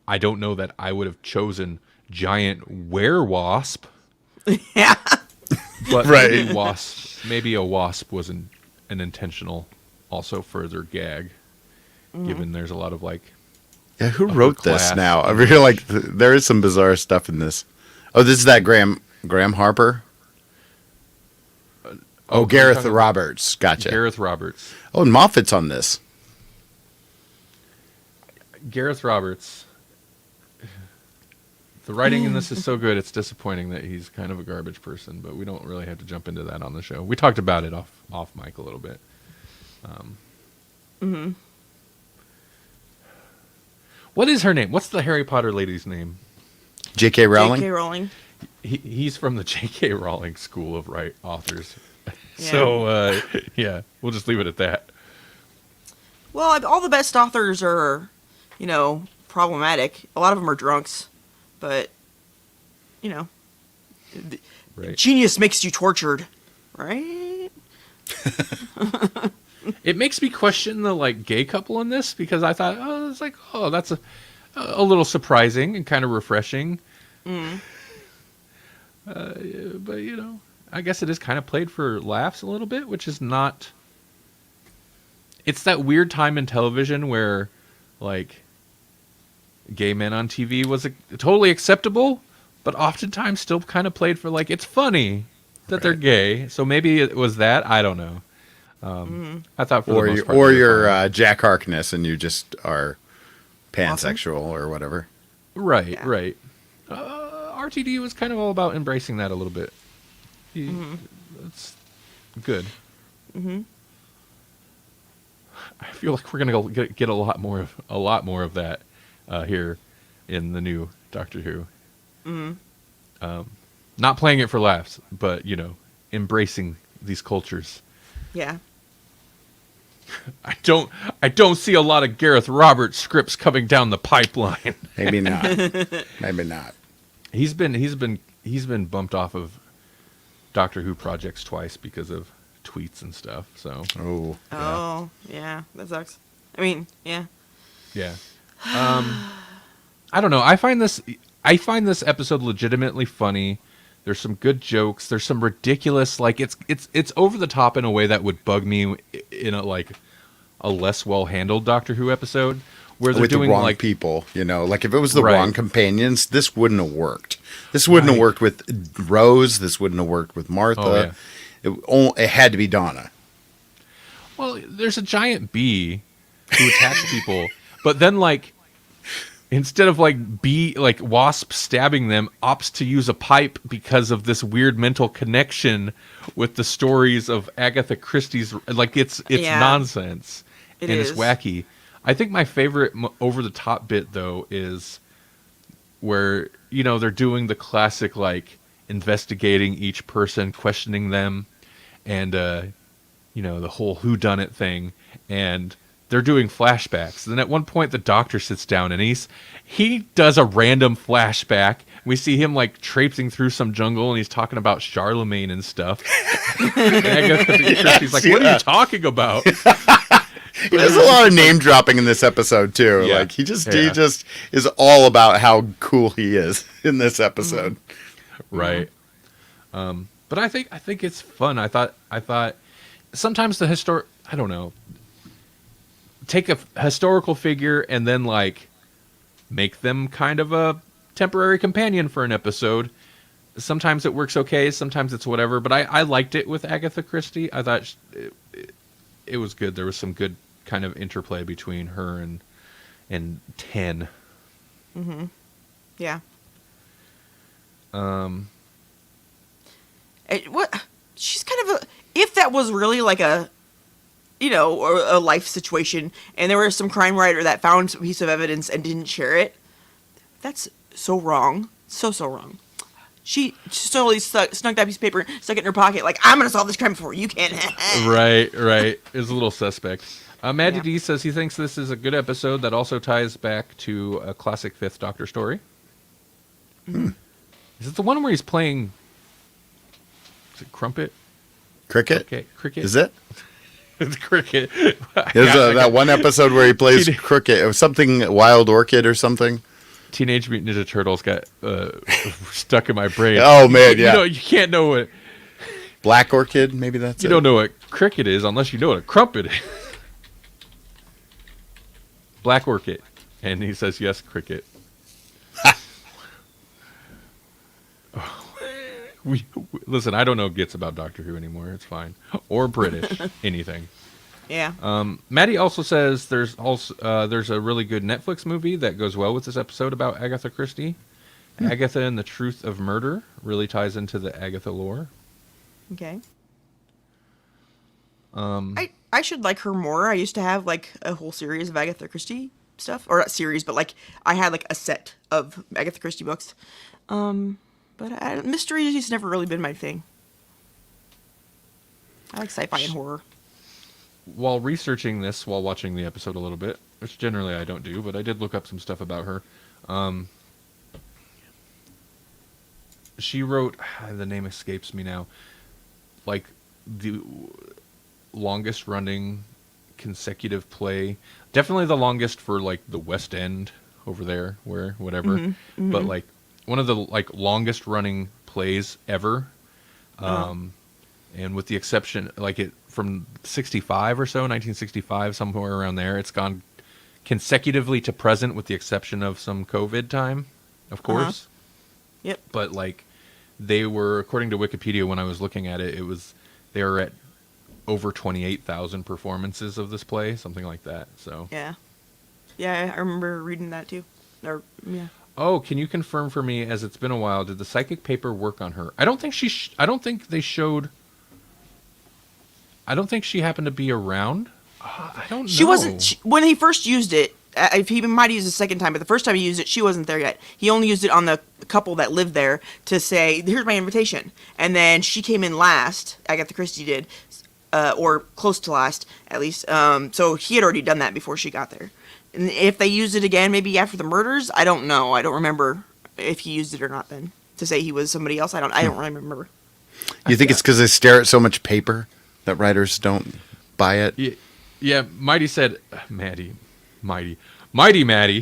I don't know that I would have chosen giant werewasp. Yeah. But Right. maybe a wasp was an intentional also further gag, given there's a lot of like. Yeah, who upper wrote this class now? I feel like there is some bizarre stuff in this. Oh, this is that Graham Harper? Oh, Gareth Roberts. Gotcha. Gareth Roberts. Oh, and Moffat's on this. Gareth Roberts. The writing in this is so good, it's disappointing that he's kind of a garbage person, but we don't really have to jump into that on the show. We talked about it off mic a little bit. What is her name? What's the Harry Potter lady's name? J.K. Rowling? J.K. Rowling. He's from the J.K. Rowling school of authors. Yeah. So, yeah, we'll just leave it at that. Well, all the best authors are, problematic. A lot of them are drunks, but, Right. genius makes you tortured, right? It makes me question the like gay couple in this because I thought, that's a little surprising and kind of refreshing. But I guess it is kind of played for laughs a little bit, which is not. It's that weird time in television where, like, gay men on TV was totally acceptable, but oftentimes still kind of played for like it's funny that they're gay. So maybe it was that. I don't know. I thought for the most part, you're Jack Harkness and you just are pansexual or whatever. Right, Yeah. right. RTD was kind of all about embracing that a little bit. That's good. I feel like we're gonna get a lot more of that here in the new Doctor Who. Not playing it for laughs, but embracing these cultures. Yeah. I don't see a lot of Gareth Roberts scripts coming down the pipeline. Maybe not. Maybe not. He's been bumped off of Doctor Who projects twice because of tweets and stuff. So Oh. Oh, yeah. That sucks. I mean, yeah. yeah. I don't know. I find this episode legitimately funny. There's some good jokes. There's some ridiculous, like it's over the top in a way that would bug me in a less well handled Doctor Who episode where they're With doing the wrong like people, like if it was the Right. wrong companions, this wouldn't have worked. This wouldn't have Right. worked with Rose. This wouldn't have worked with Martha. It had to be Donna. Well, there's a giant bee who attacks people, but then like instead of like Wasp stabbing them, opts to use a pipe because of this weird mental connection with the stories of Agatha Christie's. Like it's Yeah. nonsense It and is. it's wacky. I think my favorite over the top bit though is where they're doing the classic like investigating each person, questioning them, and the whole whodunit thing, and they're doing flashbacks. Then at one point the doctor sits down and he does a random flashback. We see him like traipsing through some jungle and he's talking about Charlemagne and stuff. And Agatha Christie's like, "What are you talking about?" There's a lot of name dropping in this episode too. Yeah. Like he just Yeah. is all about how cool he is in this episode. Right. But I think it's fun. I thought sometimes I don't know, take a historical figure and then like make them kind of a temporary companion for an episode. Sometimes it works okay, sometimes it's whatever, but I liked it with Agatha Christie. I thought it was good. There was some good kind of interplay between her and Ten. Yeah. What? She's kind of a. If that was really like a, a life situation, and there was some crime writer that found a piece of evidence and didn't share it, that's so wrong. So wrong. She just totally snuck that piece of paper, stuck it in her pocket, like, I'm gonna solve this crime before you can. Right. It was a little suspect. Maddie Yeah. D says he thinks this is a good episode that also ties back to a classic Fifth Doctor story. Is it the one where he's playing? Is it Crumpet? Cricket? Okay, Cricket. Is it? It's Cricket. There's that one episode where he plays Teenage- cricket. It was something Wild Orchid or something. Teenage Mutant Ninja Turtles got stuck in my brain. Oh, man, yeah. You can't know what Black Orchid, maybe that's you it. don't know what cricket is unless you know what a crumpet is. Black Orchid, and he says yes, cricket. Listen. I don't know gits about Doctor Who anymore. It's fine, or British, anything. Yeah. Maddie also says there's a really good Netflix movie that goes well with this episode about Agatha Christie. Agatha and the Truth of Murder really ties into the Agatha lore. Okay. I should like her more. I used to have like a whole series of Agatha Christie stuff, or not series, but like I had like a set of Agatha Christie books. But mystery has never really been my thing. I like sci-fi and horror. While researching this, while watching the episode a little bit, which generally I don't do, but I did look up some stuff about her. She wrote, the name escapes me now, like the longest running consecutive play, definitely the longest for like the West End over there, where whatever, but like one of the like longest running plays ever. And with the exception, like it from 65 or so, 1965, somewhere around there, it's gone consecutively to present with the exception of some COVID time, of course. Yep. But like they were, according to Wikipedia, when I was looking at it, they were at over 28,000 performances of this play, something like that. So Yeah. Yeah, I remember reading that too. Or yeah. Oh, can you confirm for me, as it's been a while, did the psychic paper work on her? I don't think I don't think they showed. I don't think she happened to be around. I don't know. She wasn't when he first used it. If he might have used it a second time, but the first time he used it, she wasn't there yet. He only used it on the couple that lived there to say, "Here's my invitation." And then she came in last. Agatha Christie did, or close to last, at least. So he had already done that before she got there. And if they used it again, maybe after the murders, I don't know. I don't remember if he used it or not. Then to say he was somebody else, I don't really remember. You think it's because they stare at so much paper that writers don't buy it? Yeah, Mighty said, Mighty Maddie, Mighty Matty.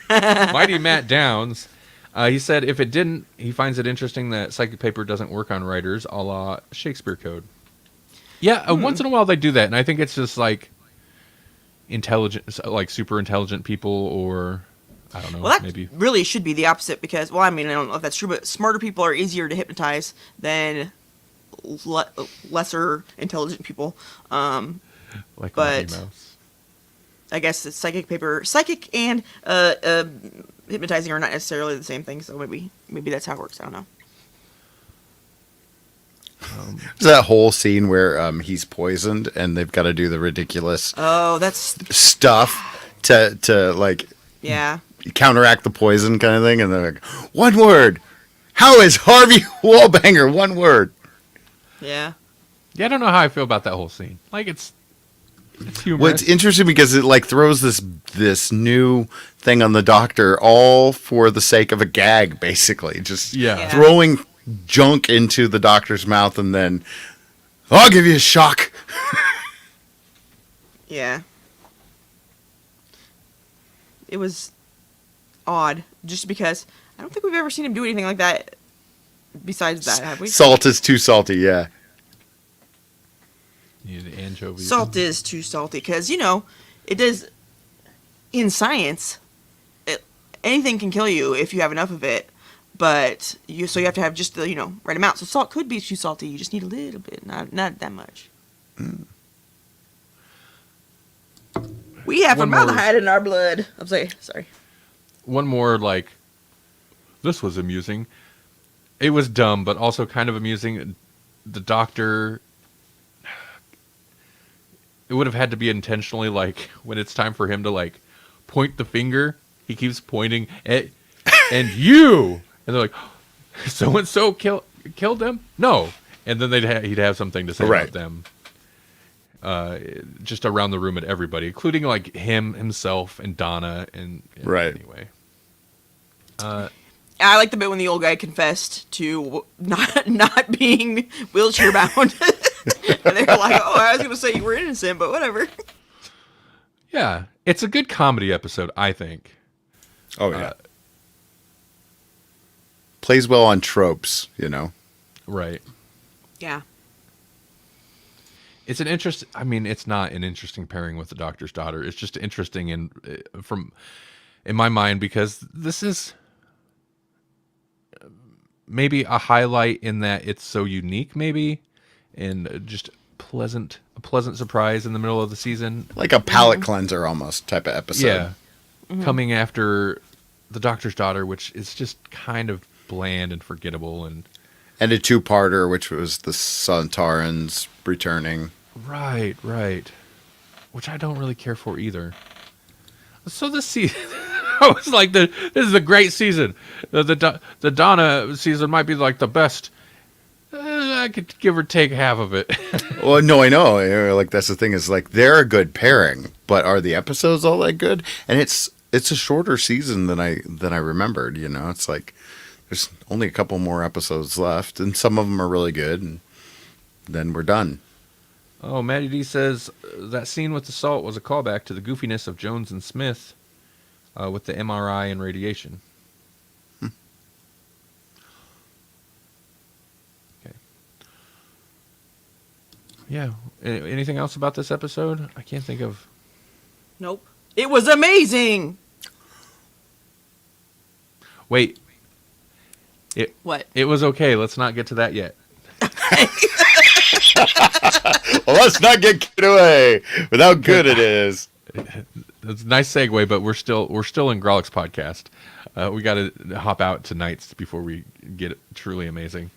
Mighty Matt Downs. He said if it didn't, he finds it interesting that psychic paper doesn't work on writers, a la Shakespeare Code. Yeah, once in a while they do that, and I think it's just like intelligent, like super intelligent people, or I don't know, Well, that maybe. really should be the opposite because, well, I mean, I don't know if that's true, but smarter people are easier to hypnotize than lesser intelligent people. Like but- Mickey Mouse. I guess it's psychic and hypnotizing are not necessarily the same thing, so maybe that's how it works. I don't know. There's that whole scene where he's poisoned and they've got to do the ridiculous Oh, that's stuff to like yeah. counteract the poison kind of thing, and they're like, one word. How is Harvey Wallbanger one word? Yeah. Yeah, I don't know how I feel about that whole scene. Like it's humorous. Well, it's interesting because it like throws this new thing on the Doctor, all for the sake of a gag, basically. Just Yeah. throwing junk into the Doctor's mouth, and then I'll give you a shock. Yeah. It was odd, just because I don't think we've ever seen him do anything like that. Besides that, have we? Salt is too salty. Yeah. Yeah, the anchovies. Salt is too salty because it does. In science, anything can kill you if you have enough of it, but you have to have just the right amount. So salt could be too salty. You just need a little bit, not that much. We have One more. formaldehyde in our blood. I'm sorry. One more, like, this was amusing. It was dumb, but also kind of amusing. The Doctor, it would have had to be intentionally, like, when it's time for him to, like, point the finger, he keeps pointing at, and you! And they're like, so-and-so killed them? No. And then he'd have something to say Right. about them. just around the room at everybody, including like himself, and Donna, and Right. Anyway, I like the bit when the old guy confessed to not being wheelchair bound. And they're like, "Oh, I was going to say you were innocent, but whatever." yeah, it's a good comedy episode, I think. Oh yeah. Plays well on tropes, Right. Yeah. It's it's not an interesting pairing with the doctor's daughter. It's just interesting in my mind, because this is maybe a highlight in that it's so unique, maybe, and just a pleasant surprise in the middle of the season. Like a palate cleanser almost type of episode. Yeah. Coming after the doctor's daughter, which is just kind of bland and forgettable, and And a two-parter, which was the Santarans returning. right, which I don't really care for either. So this season, I was like, this is a great season. The Donna season might be like the best. I could give or take half of it. Well, no, I know. Like, that's the thing, is like they're a good pairing, but are the episodes all that good? And it's a shorter season than I remembered. It's like there's only a couple more episodes left, and some of them are really good, and then we're done. Oh, Maddie D says that scene with the salt was a callback to the goofiness of Jones and Smith with the MRI and radiation. Okay. Yeah. Anything else about this episode? I can't think of. Nope. It was amazing. Wait. What? It was okay. Let's not get to that yet. Well, let's not get carried away with how good it is. That's a nice segue, but we're still in Grawlix podcast. We got to hop out tonight before we get it truly amazing.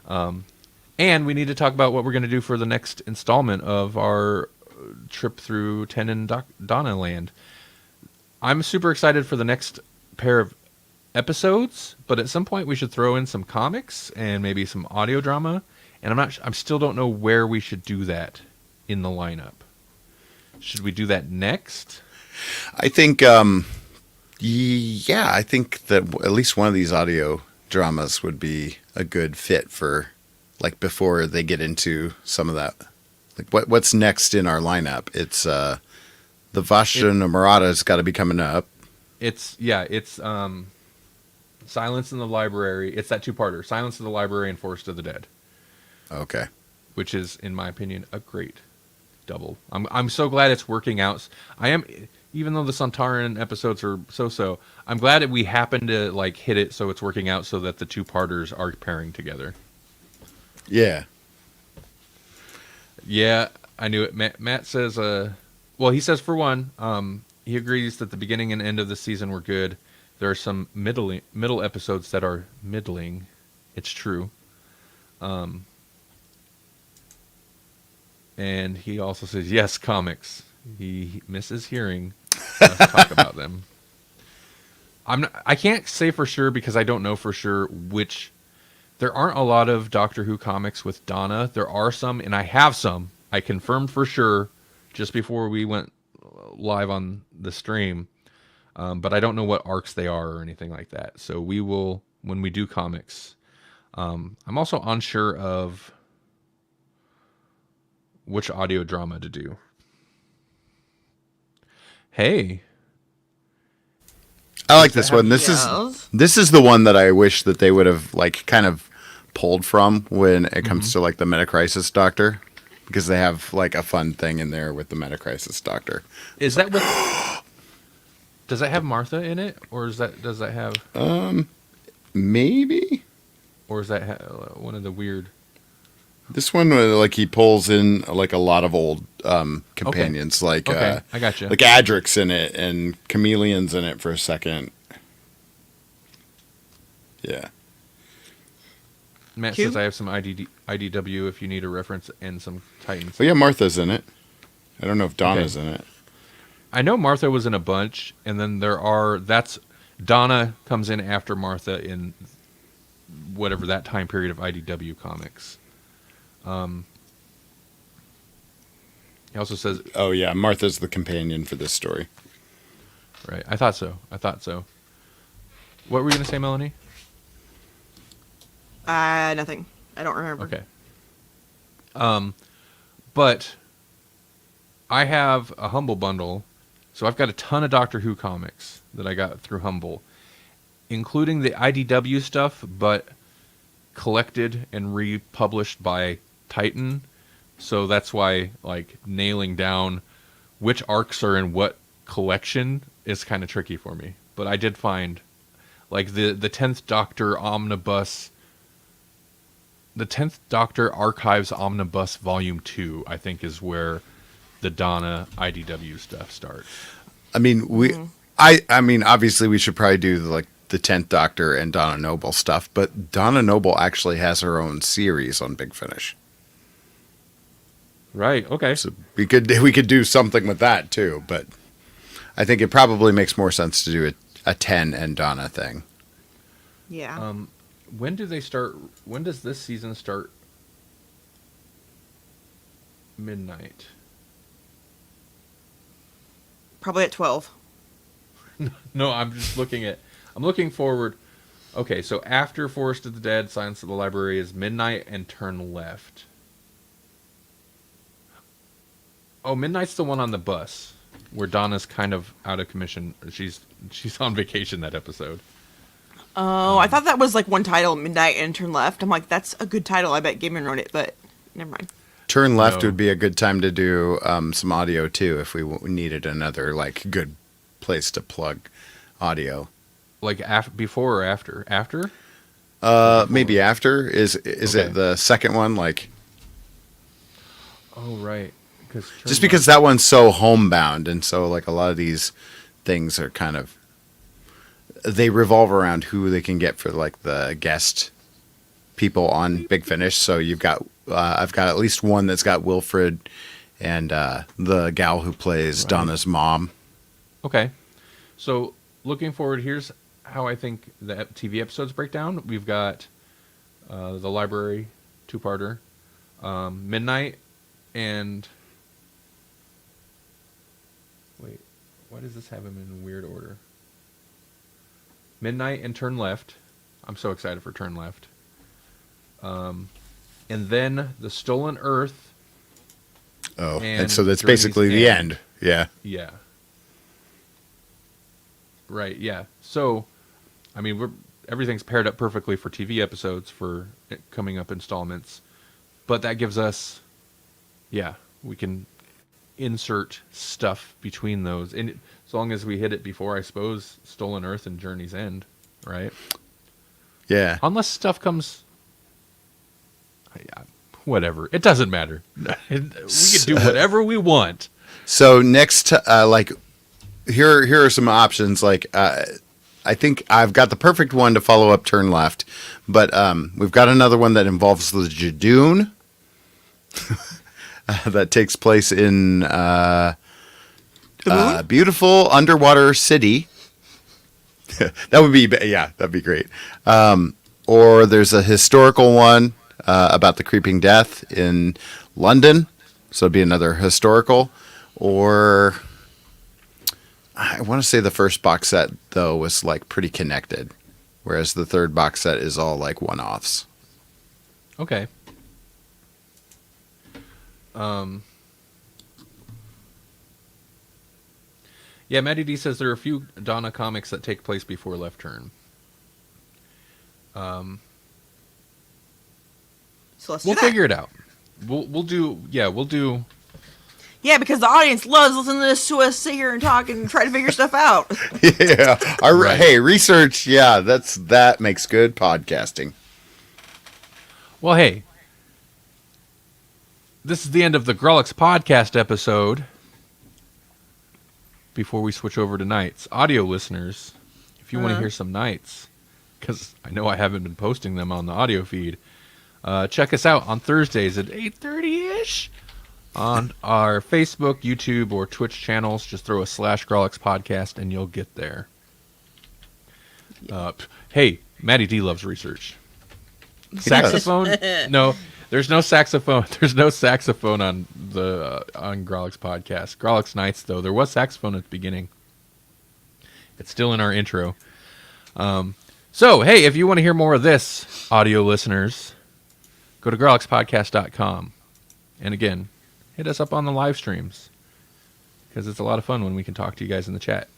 And we need to talk about what we're going to do for the next installment of our trip through Ten and Donna Land. I'm super excited for the next pair of episodes, but at some point we should throw in some comics and maybe some audio drama. And I still don't know where we should do that in the lineup. Should we do that next? I think, I think that at least one of these audio dramas would be a good fit for, like, before they get into some of that. Like, what's next in our lineup? It's the Vasha no Murata's got to be coming up. It's Silence in the Library. It's that two-parter, Silence in the Library and Forest of the Dead. Okay. Which is, in my opinion, a great double. I'm so glad it's working out. Even though the Santaran episodes are so, I'm glad that we happened to like hit it so it's working out so that the two parters are pairing together. Yeah. Yeah, I knew it. Matt says, he says for one, he agrees that the beginning and end of the season were good. There are some middle episodes that are middling. It's true. And he also says, yes, comics. He misses hearing us talk about them. I can't say for sure because I don't know for sure which. There aren't a lot of Doctor Who comics with Donna. There are some, and I have some. I confirmed for sure just before we went live on the stream. But I don't know what arcs they are or anything like that. So we will, when we do comics. I'm also unsure of which audio drama to do. Hey. I like this one. This is the one that I wish that they would have like kind of pulled from when it comes to like the Metacrisis Doctor, because they have like a fun thing in there with the Metacrisis Doctor. Is that with does that have Martha in it, or does that have maybe, or is that one of the weird? This one, like, he pulls in like a lot of old companions, like I got you. like Adric's in it and Chameleon's in it for a second. Yeah. Matt says I have some IDW if you need a reference and some Titans. Oh yeah, Martha's in it. I don't know if Donna's in it. I know Martha was in a bunch, and then Donna comes in after Martha in whatever that time period of IDW comics. He also says, Oh yeah, Martha's the companion for this story. right. I thought so. What were you going to say, Melanie? Nothing. I don't remember. Okay. But I have a Humble bundle, so I've got a ton of Doctor Who comics that I got through Humble, including the IDW stuff, but collected and republished by Titan. So that's why, like, nailing down which arcs are in what collection is kind of tricky for me. But I did find, like, the 10th Doctor Omnibus, the 10th Doctor Archives Omnibus Volume 2, I think, is where the Donna IDW stuff starts. I mean, I mean, obviously, we should probably do like the 10th Doctor and Donna Noble stuff, but Donna Noble actually has her own series on Big Finish. Right. Okay. So we could do something with that too, but I think it probably makes more sense to do a 10 and Donna thing. Yeah. When do they start? When does this season start? Midnight. Probably at 12. No, I'm just looking at. I'm looking forward. Okay, so after Forest of the Dead, Silence of the Library is midnight and turn left. Oh, midnight's the one on the bus where Donna's kind of out of commission. She's on vacation that episode. Oh, I thought that was like one title, Midnight and Turn Left. I'm like, that's a good title. I bet Gaiman wrote it, but never mind. Turn Left No. would be a good time to do some audio too if we needed another like good place to plug audio. Like before or after? After? Maybe after is Okay. it the second one? Like Oh, right. just because that one's so homebound, and so like a lot of these things are kind of they revolve around who they can get for like the guest people on Big Finish. So you've got I've got at least one that's got Wilfred and the gal who plays Donna's mom. Okay. So looking forward, here's how I think the TV episodes break down. We've got the library two-parter, midnight, and wait, why does this have them in weird order? Midnight and Turn Left. I'm so excited for Turn Left. And then the Stolen Earth. Oh, And and so that's Journey's basically the End. end. Yeah. Yeah. Right, yeah. So, I mean, everything's paired up perfectly for TV episodes for coming up installments. But that gives us, yeah, we can insert stuff between those. And as long as we hit it before, I suppose, Stolen Earth and Journey's End, right? Yeah. Unless stuff comes... whatever. It doesn't matter. We can do whatever we want. So next, like, here are some options. Like, I think I've got the perfect one to follow up Turn Left, but we've got another one that involves the Jadoon that takes place in beautiful underwater city. That would be, yeah, that'd be great. Or there's a historical one about the creeping death in London. So it'd be another historical. Or I want to say the first box set, though, was like pretty connected. Whereas the third box set is all like one-offs. Okay. Yeah, Maddie D says there are a few Donna comics that take place before Left Turn. So let's We'll do that. figure it out. We'll do. Yeah, because the audience loves listening to us sit here and talk and try to figure stuff out. Yeah. Right. Hey, research. Yeah, that makes good podcasting. Well, hey, this is the end of the Grawlix podcast episode. Before we switch over to nights, audio listeners, if you want to hear some nights, because I know I haven't been posting them on the audio feed, check us out on Thursdays at 8:30ish on our Facebook, YouTube, or Twitch channels. Just throw a /Grawlix podcast and you'll get there. Hey, Maddie D loves research. Saxophone? No, There's no saxophone. There's no saxophone on the on Grawlix podcast. Grawlix Nights, though, there was saxophone at the beginning. It's still in our intro. So, hey, if you want to hear more of this, audio listeners, go to grawlixpodcast.com. And again, hit us up on the live streams, because it's a lot of fun when we can talk to you guys in the chat.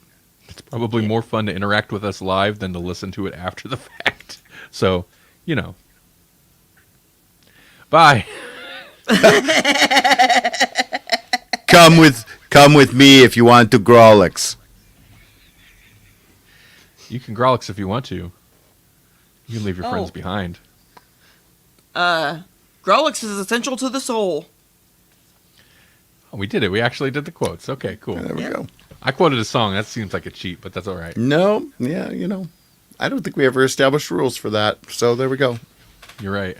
It's probably more fun to interact with us live than to listen to it after the fact. So, you know. Bye. Come with me if you want to Grawlix. You can Grawlix if you want to. You can leave your friends behind. Grawlix is essential to the soul. Oh, we did it. We actually did the quotes. Okay, cool. There we go. I quoted a song. That seems like a cheat, but that's all right. No, yeah, you know, I don't think we ever established rules for that. So there we go. You're right.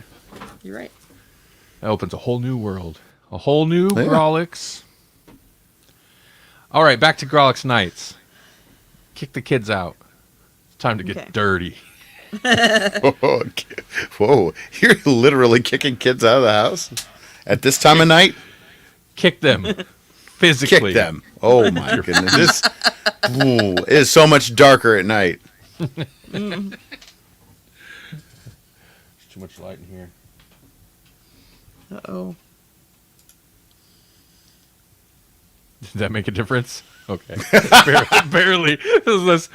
You're right. That opens a whole new world. A whole new Grawlix. All right, back to Grawlix Nights. Kick the kids out. It's time to get dirty. Whoa, you're literally kicking kids out of the house at this time of night? Kick them. Physically. Kick them. Oh, my goodness. This it is so much darker at night. There's too much light in here. Uh-oh. Did that make a difference? Okay. Barely. It's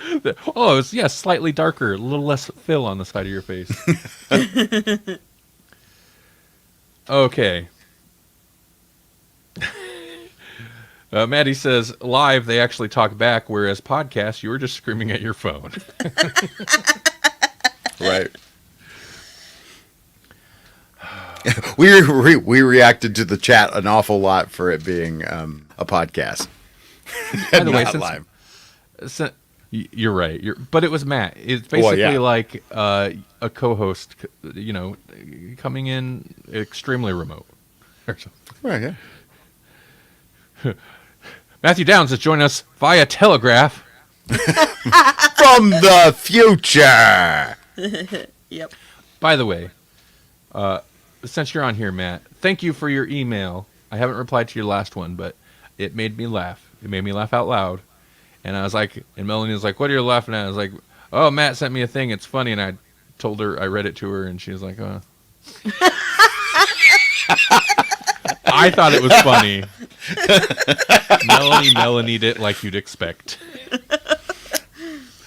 slightly darker. A little less fill on the side of your face. Okay. Maddie says, live, they actually talk back, whereas podcast, you were just screaming at your phone. Right. We reacted to the chat an awful lot for it being a podcast. By the way, live. You're right. But it was Matt. It's basically like a co-host, coming in extremely remote. Right, yeah. Matthew Downs has joined us via telegraph. From the future. Yep. By the way, since you're on here, Matt, thank you for your email. I haven't replied to your last one, but it made me laugh. It made me laugh out loud. And I was like, and Melanie was like, what are you laughing at? I was like, oh, Matt sent me a thing. It's funny. And I told her, I read it to her, and she was like, oh. I thought it was funny. Melanie it like you'd expect.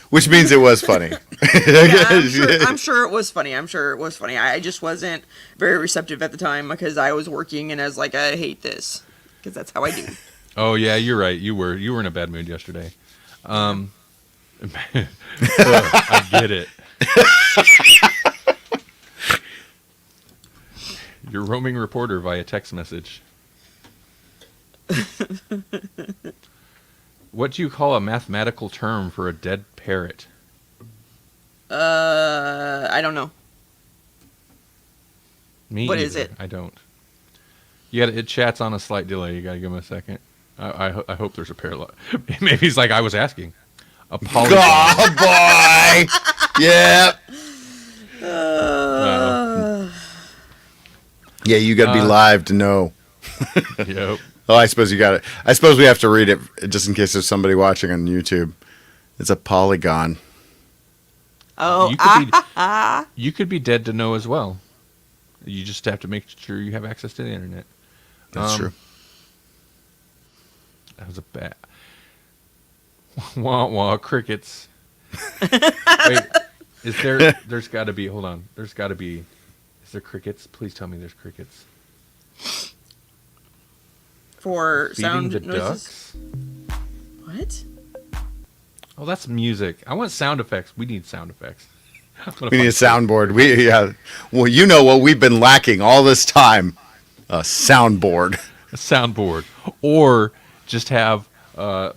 Which means it was funny. I'm sure it was funny. I just wasn't very receptive at the time because I was working and I was like, I hate this. Because that's how I do. Oh, yeah, you're right. You were in a bad mood yesterday. I get it. You're roaming reporter via text message. What do you call a mathematical term for a dead parrot? I don't know. What is it? I don't. It chats on a slight delay. You gotta give him a second. I hope there's a parallel. Maybe he's like, I was asking. A polygon. Oh, boy! Yep. Yeah, you got to be live to know. Yep. Oh, I suppose you got it. I suppose we have to read it just in case there's somebody watching on YouTube. It's a polygon. Oh, you could be dead to know as well. You just have to make sure you have access to the internet. That's true. That was a bad. Wah wah crickets. Wait, there's got to be. Hold on. There's got to be. Is there crickets? Please tell me there's crickets. For feeding sound the noises? ducks. What? Oh, that's music. I want sound effects. We need sound effects. We need a soundboard. Well, you know what we've been lacking all this time? A soundboard. A soundboard, or just have all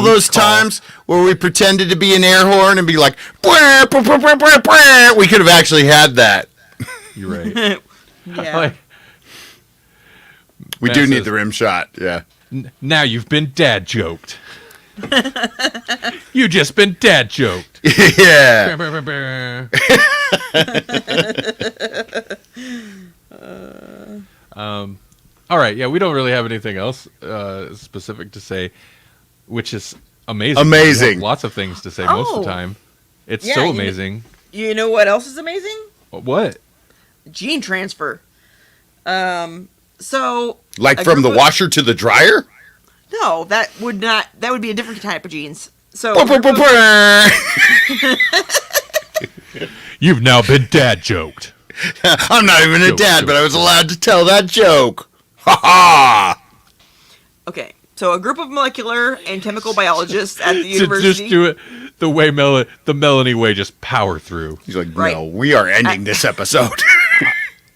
those times where we pretended to be an air horn and be like, "Bwah, bwah, bwah, bwah, bwah, bwah." We could have actually had that. You're right. Yeah. We do need the rim shot. Yeah. Now you've been dad joked. You just been dad joked. Yeah. All right, yeah, we don't really have anything else specific to say, which is amazing. Amazing. We have lots of things to say most of the Oh. time. It's Yeah, so you- amazing. You know what else is amazing? What? Gene transfer. So Like a from the group of- washer to the dryer? No, that would be a different type of genes. So You've now been dad joked. I'm not even a Joke, dad, joke, but I was joke. allowed to tell that joke. Ha ha! okay, so a group of molecular and chemical biologists at the To university. just do it the way the Melanie way, just power through. He's like, Right. no, we are ending this episode.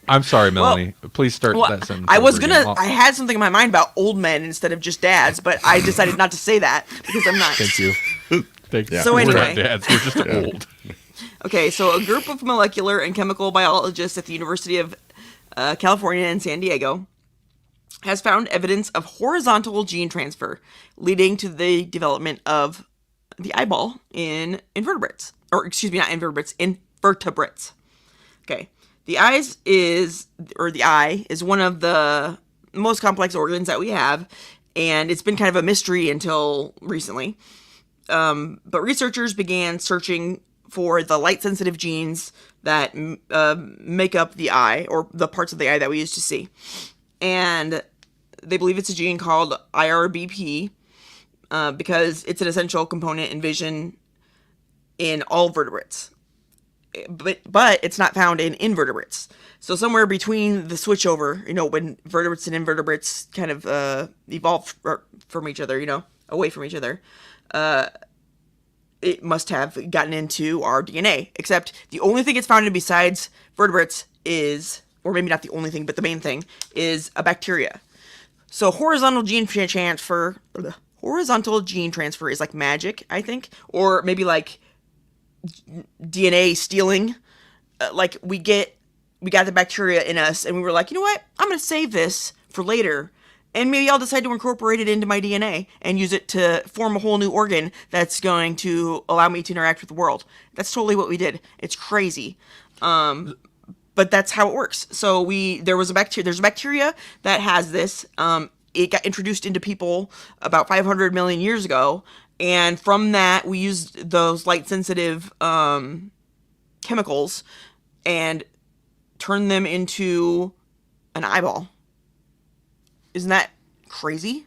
I'm sorry, Melanie. Please start Well, that sentence. I was over again. I had something in my mind about old men instead of just dads, but I decided not to say that because I'm not. Thank you. Thank you. Yeah. So We're anyway. not dads. We're just old. Okay, so a group of molecular and chemical biologists at the University of California in San Diego has found evidence of horizontal gene transfer, leading to the development of the eyeball in invertebrates. Or, excuse me, not invertebrates, invertebrates. Okay. The eye is one of the most complex organs that we have, and it's been kind of a mystery until recently. But researchers began searching for the light-sensitive genes that make up the eye, or the parts of the eye that we used to see. And they believe it's a gene called IRBP because it's an essential component in vision in all vertebrates. But it's not found in invertebrates. So somewhere between the switchover, when vertebrates and invertebrates kind of evolved from each other, away from each other, it must have gotten into our DNA. Except the only thing it's found in besides vertebrates is, or maybe not the only thing, but the main thing, is a bacteria. So horizontal gene transfer is like magic, I think, or maybe like DNA stealing. Like we got the bacteria in us, and we were like, you know what? I'm gonna save this for later, and maybe I'll decide to incorporate it into my DNA and use it to form a whole new organ that's going to allow me to interact with the world. That's totally what we did. It's crazy. But that's how it works. So there's a bacteria that has this. It got introduced into people about 500 million years ago, and from that we used those light sensitive chemicals and turned them into an eyeball. Isn't that crazy?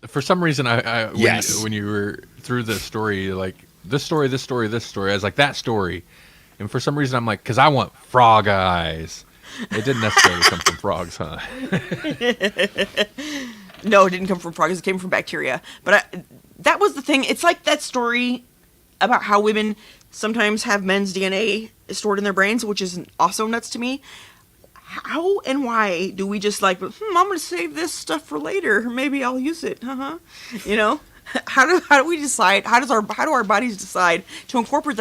For some reason, Yes. when you were through the story, like this story, I was like, that story. And for some reason, I'm like, because I want frog eyes. It didn't necessarily come from frogs, huh? No, it didn't come from frogs. It came from bacteria. But that was the thing. It's like that story about how women sometimes have men's DNA stored in their brains, which is also nuts to me. How and why do we just like, I'm going to save this stuff for later. Maybe I'll use it. How do we decide? How do our bodies decide to incorporate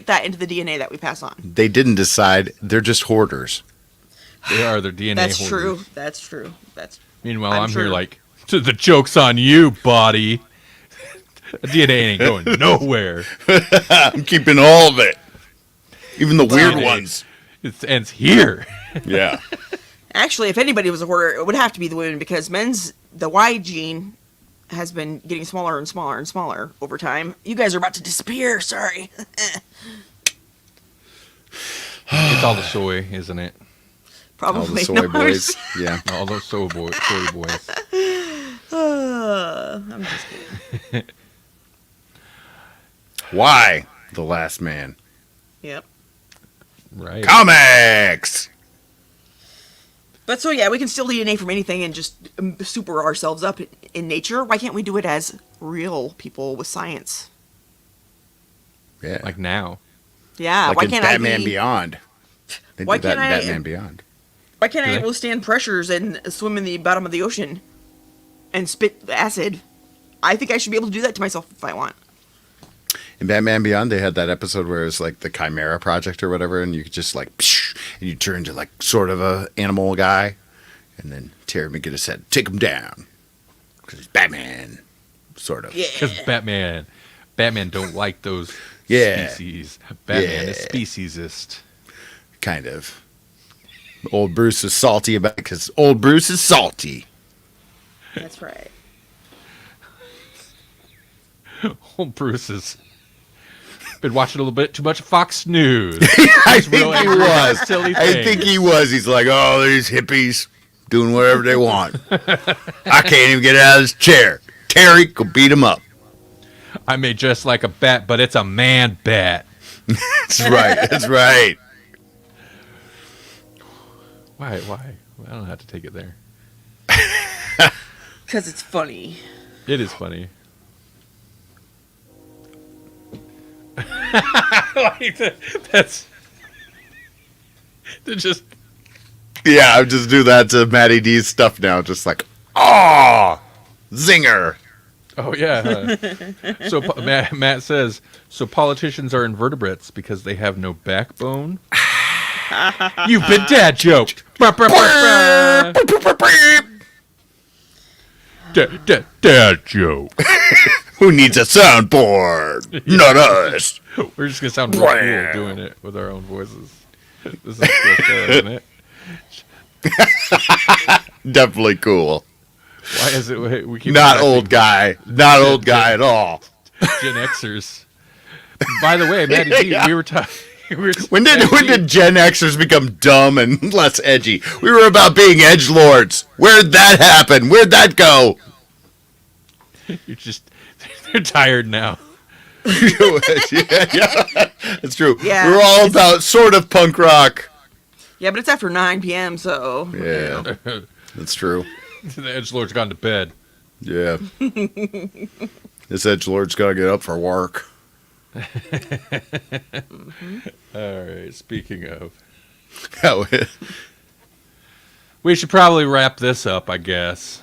that into the DNA that we pass on? They didn't decide. They're just hoarders. They are their DNA That's hoarders. true. That's true. Meanwhile, I'm I'm sure. here like, the joke's on you, body. DNA ain't going nowhere. I'm keeping all of it. Even the weird DNA. ones. It's here. Yeah. Actually, if anybody was a hoarder, it would have to be the women, because the Y gene has been getting smaller and smaller and smaller over time. You guys are about to disappear. Sorry. It's all the soy, isn't it? Probably. All the soy No, boys. Yeah. All those soy boys. I'm just kidding. Why The Last Man? Yep. Right. Comics! But so yeah, we can steal DNA from anything and just super ourselves up in nature. Why can't we do it as real people with science? Yeah. Like now. Yeah. Like why in can't Batman I be, Beyond. They Why did that in can't I- Batman Beyond. Why can't Do I they? withstand pressures and swim in the bottom of the ocean and spit acid? I think I should be able to do that to myself if I want. In Batman Beyond, they had that episode where it was like the Chimera Project or whatever, and you could just like, psh, and you turn into like sort of a animal guy, and then Terry McGinnis said, "Take him down," because he's Batman, sort of. Yeah. Because Batman. Batman don't like those Yeah. species. Batman is Yeah. speciesist. Kind of. Old Bruce is salty about it because old Bruce is salty. That's right. Old Bruce has been watching a little bit too much Fox News. I think he was. Silly I things. think he was. He's like, oh, these hippies doing whatever they want. I can't even get out of this chair. Terry, go beat him up. I may dress like a bat, but it's a man bat. That's right. That's right. Why? I don't have to take it there. Because it's funny. It is funny. That's to just Yeah, I just do that to Matty D's stuff now. Just like, oh, zinger. oh yeah. So Matt says so politicians are invertebrates because they have no backbone. You've been dad joked. Dad joke. Who needs a soundboard? Not us. We're just gonna sound real cool doing it with our own voices. This is cool stuff, isn't it? Definitely cool. Why is it we keep Not correcting old guy. Not old guy at all. Gen Xers? By the way, Maddie G, Yeah. we were talking. When did Gen Xers become dumb and less edgy? We were about being edgelords. Where'd that happen? Where'd that go? You're just they're tired now. yeah, that's true. Yeah, We're all about sort of punk rock. Yeah, but it's after 9 p.m., so... Yeah, that's true. The edgelord's gone to bed. Yeah. This edgelord's got to get up for work. All right. Speaking of, Oh, we should probably wrap this up, I guess.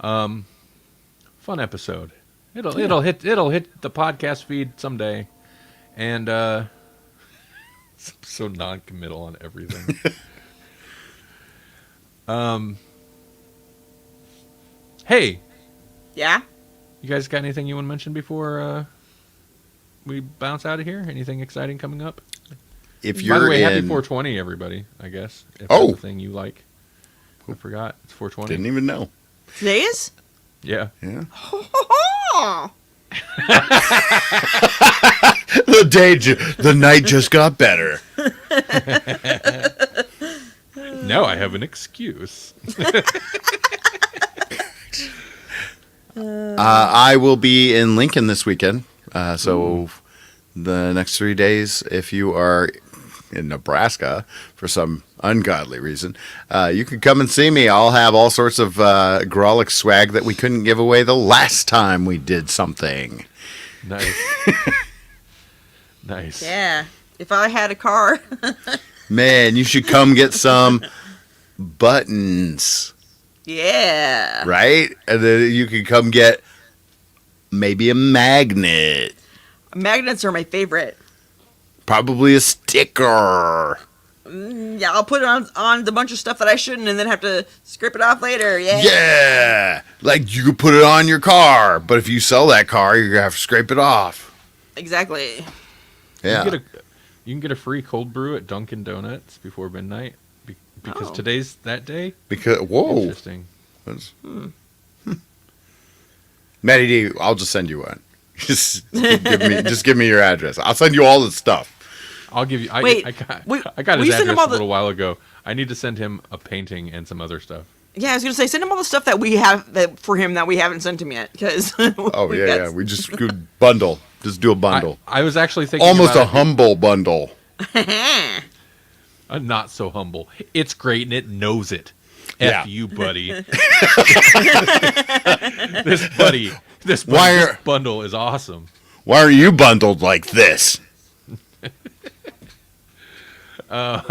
Fun episode. It'll hit the podcast feed someday, and so non-committal on everything. Hey, Yeah? you guys got anything you want to mention before we bounce out of here? Anything exciting coming up? if By you're the way, happy in, 420, everybody. I guess. If Oh. that's the thing you like. I forgot. It's 420. didn't even know. Today is? Yeah. Yeah. Oh, The night just got better. Now I have an excuse. I will be in Lincoln this weekend. So the next 3 days, if you are in Nebraska for some ungodly reason, you can come and see me. I'll have all sorts of Grawlix swag that we couldn't give away the last time we did something. Nice. Nice. yeah. If I had a car. Man, you should come get some buttons, Yeah. right? And then you can come get maybe a magnet, Magnets are my favorite. probably a sticker. Yeah, I'll put it on the bunch of stuff that I shouldn't and then have to scrape it off later. Yeah. Yeah, like you could put it on your car, but if you sell that car, you're gonna have to scrape it off. Exactly. Yeah, You can get a free cold brew at Dunkin' Donuts before midnight because Oh. today's that day. because whoa, Interesting. That's- Matty D, I'll just send you one. Just give me your address. I'll send you all the stuff. I'll give you. Wait, I got will his you send him address all a little while ago. I need to send him a painting and some other stuff. Yeah, I was gonna say send him all the stuff that we have for him that we haven't sent him yet. Because Oh yeah. We just could bundle. Just do a bundle. I was actually thinking Almost a about humble bundle. a not so humble. It's great and it knows it. Yeah. F you, buddy. This bundle is awesome. Why are you bundled like this? We're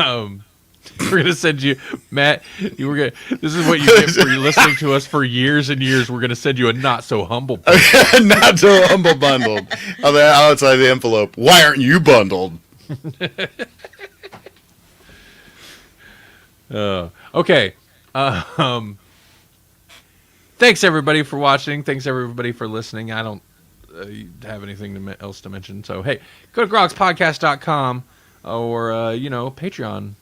gonna send you, Matt. This is what you get for listening to us for years and years. We're gonna send you a not so humble. Not so humble bundled. On the outside of the envelope. Why aren't you bundled? Okay. Thanks everybody for watching. Thanks everybody for listening. have anything else to mention. So, hey, go to grawlixpodcast.com or, Patreon.com.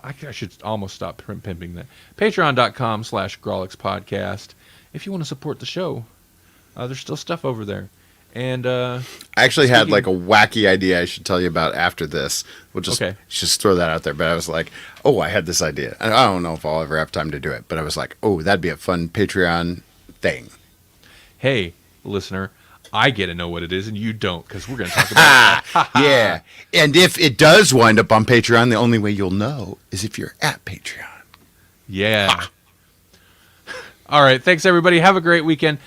I should almost stop pimping that. Patreon.com/grawlixpodcast. If you want to support the show, there's still stuff over there. And I actually had like a wacky idea I should tell you about after this. We'll just throw that out there. But I was like, oh, I had this idea. And I don't know if I'll ever have time to do it. But I was like, oh, that'd be a fun Patreon thing. Hey, listener, I get to know what it is and you don't, because we're going to talk about it. Yeah. And if it does wind up on Patreon, the only way you'll know is if you're at Patreon. Yeah. All right. Thanks, everybody. Have a great weekend.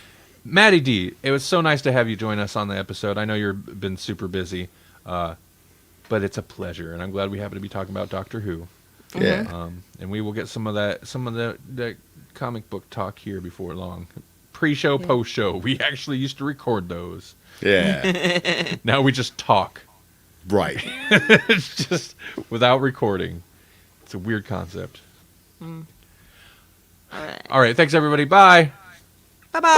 Maddie D, it was so nice to have you join us on the episode. I know you've been super busy, but it's a pleasure, and I'm glad we happen to be talking about Doctor Who. Yeah. And we will get some of the comic book talk here before long. Pre-show, post-show. We actually used to record those. Yeah. Now we just talk. Right. It's just without recording. It's a weird concept. All right. All right. Thanks, everybody. Bye. Bye-bye.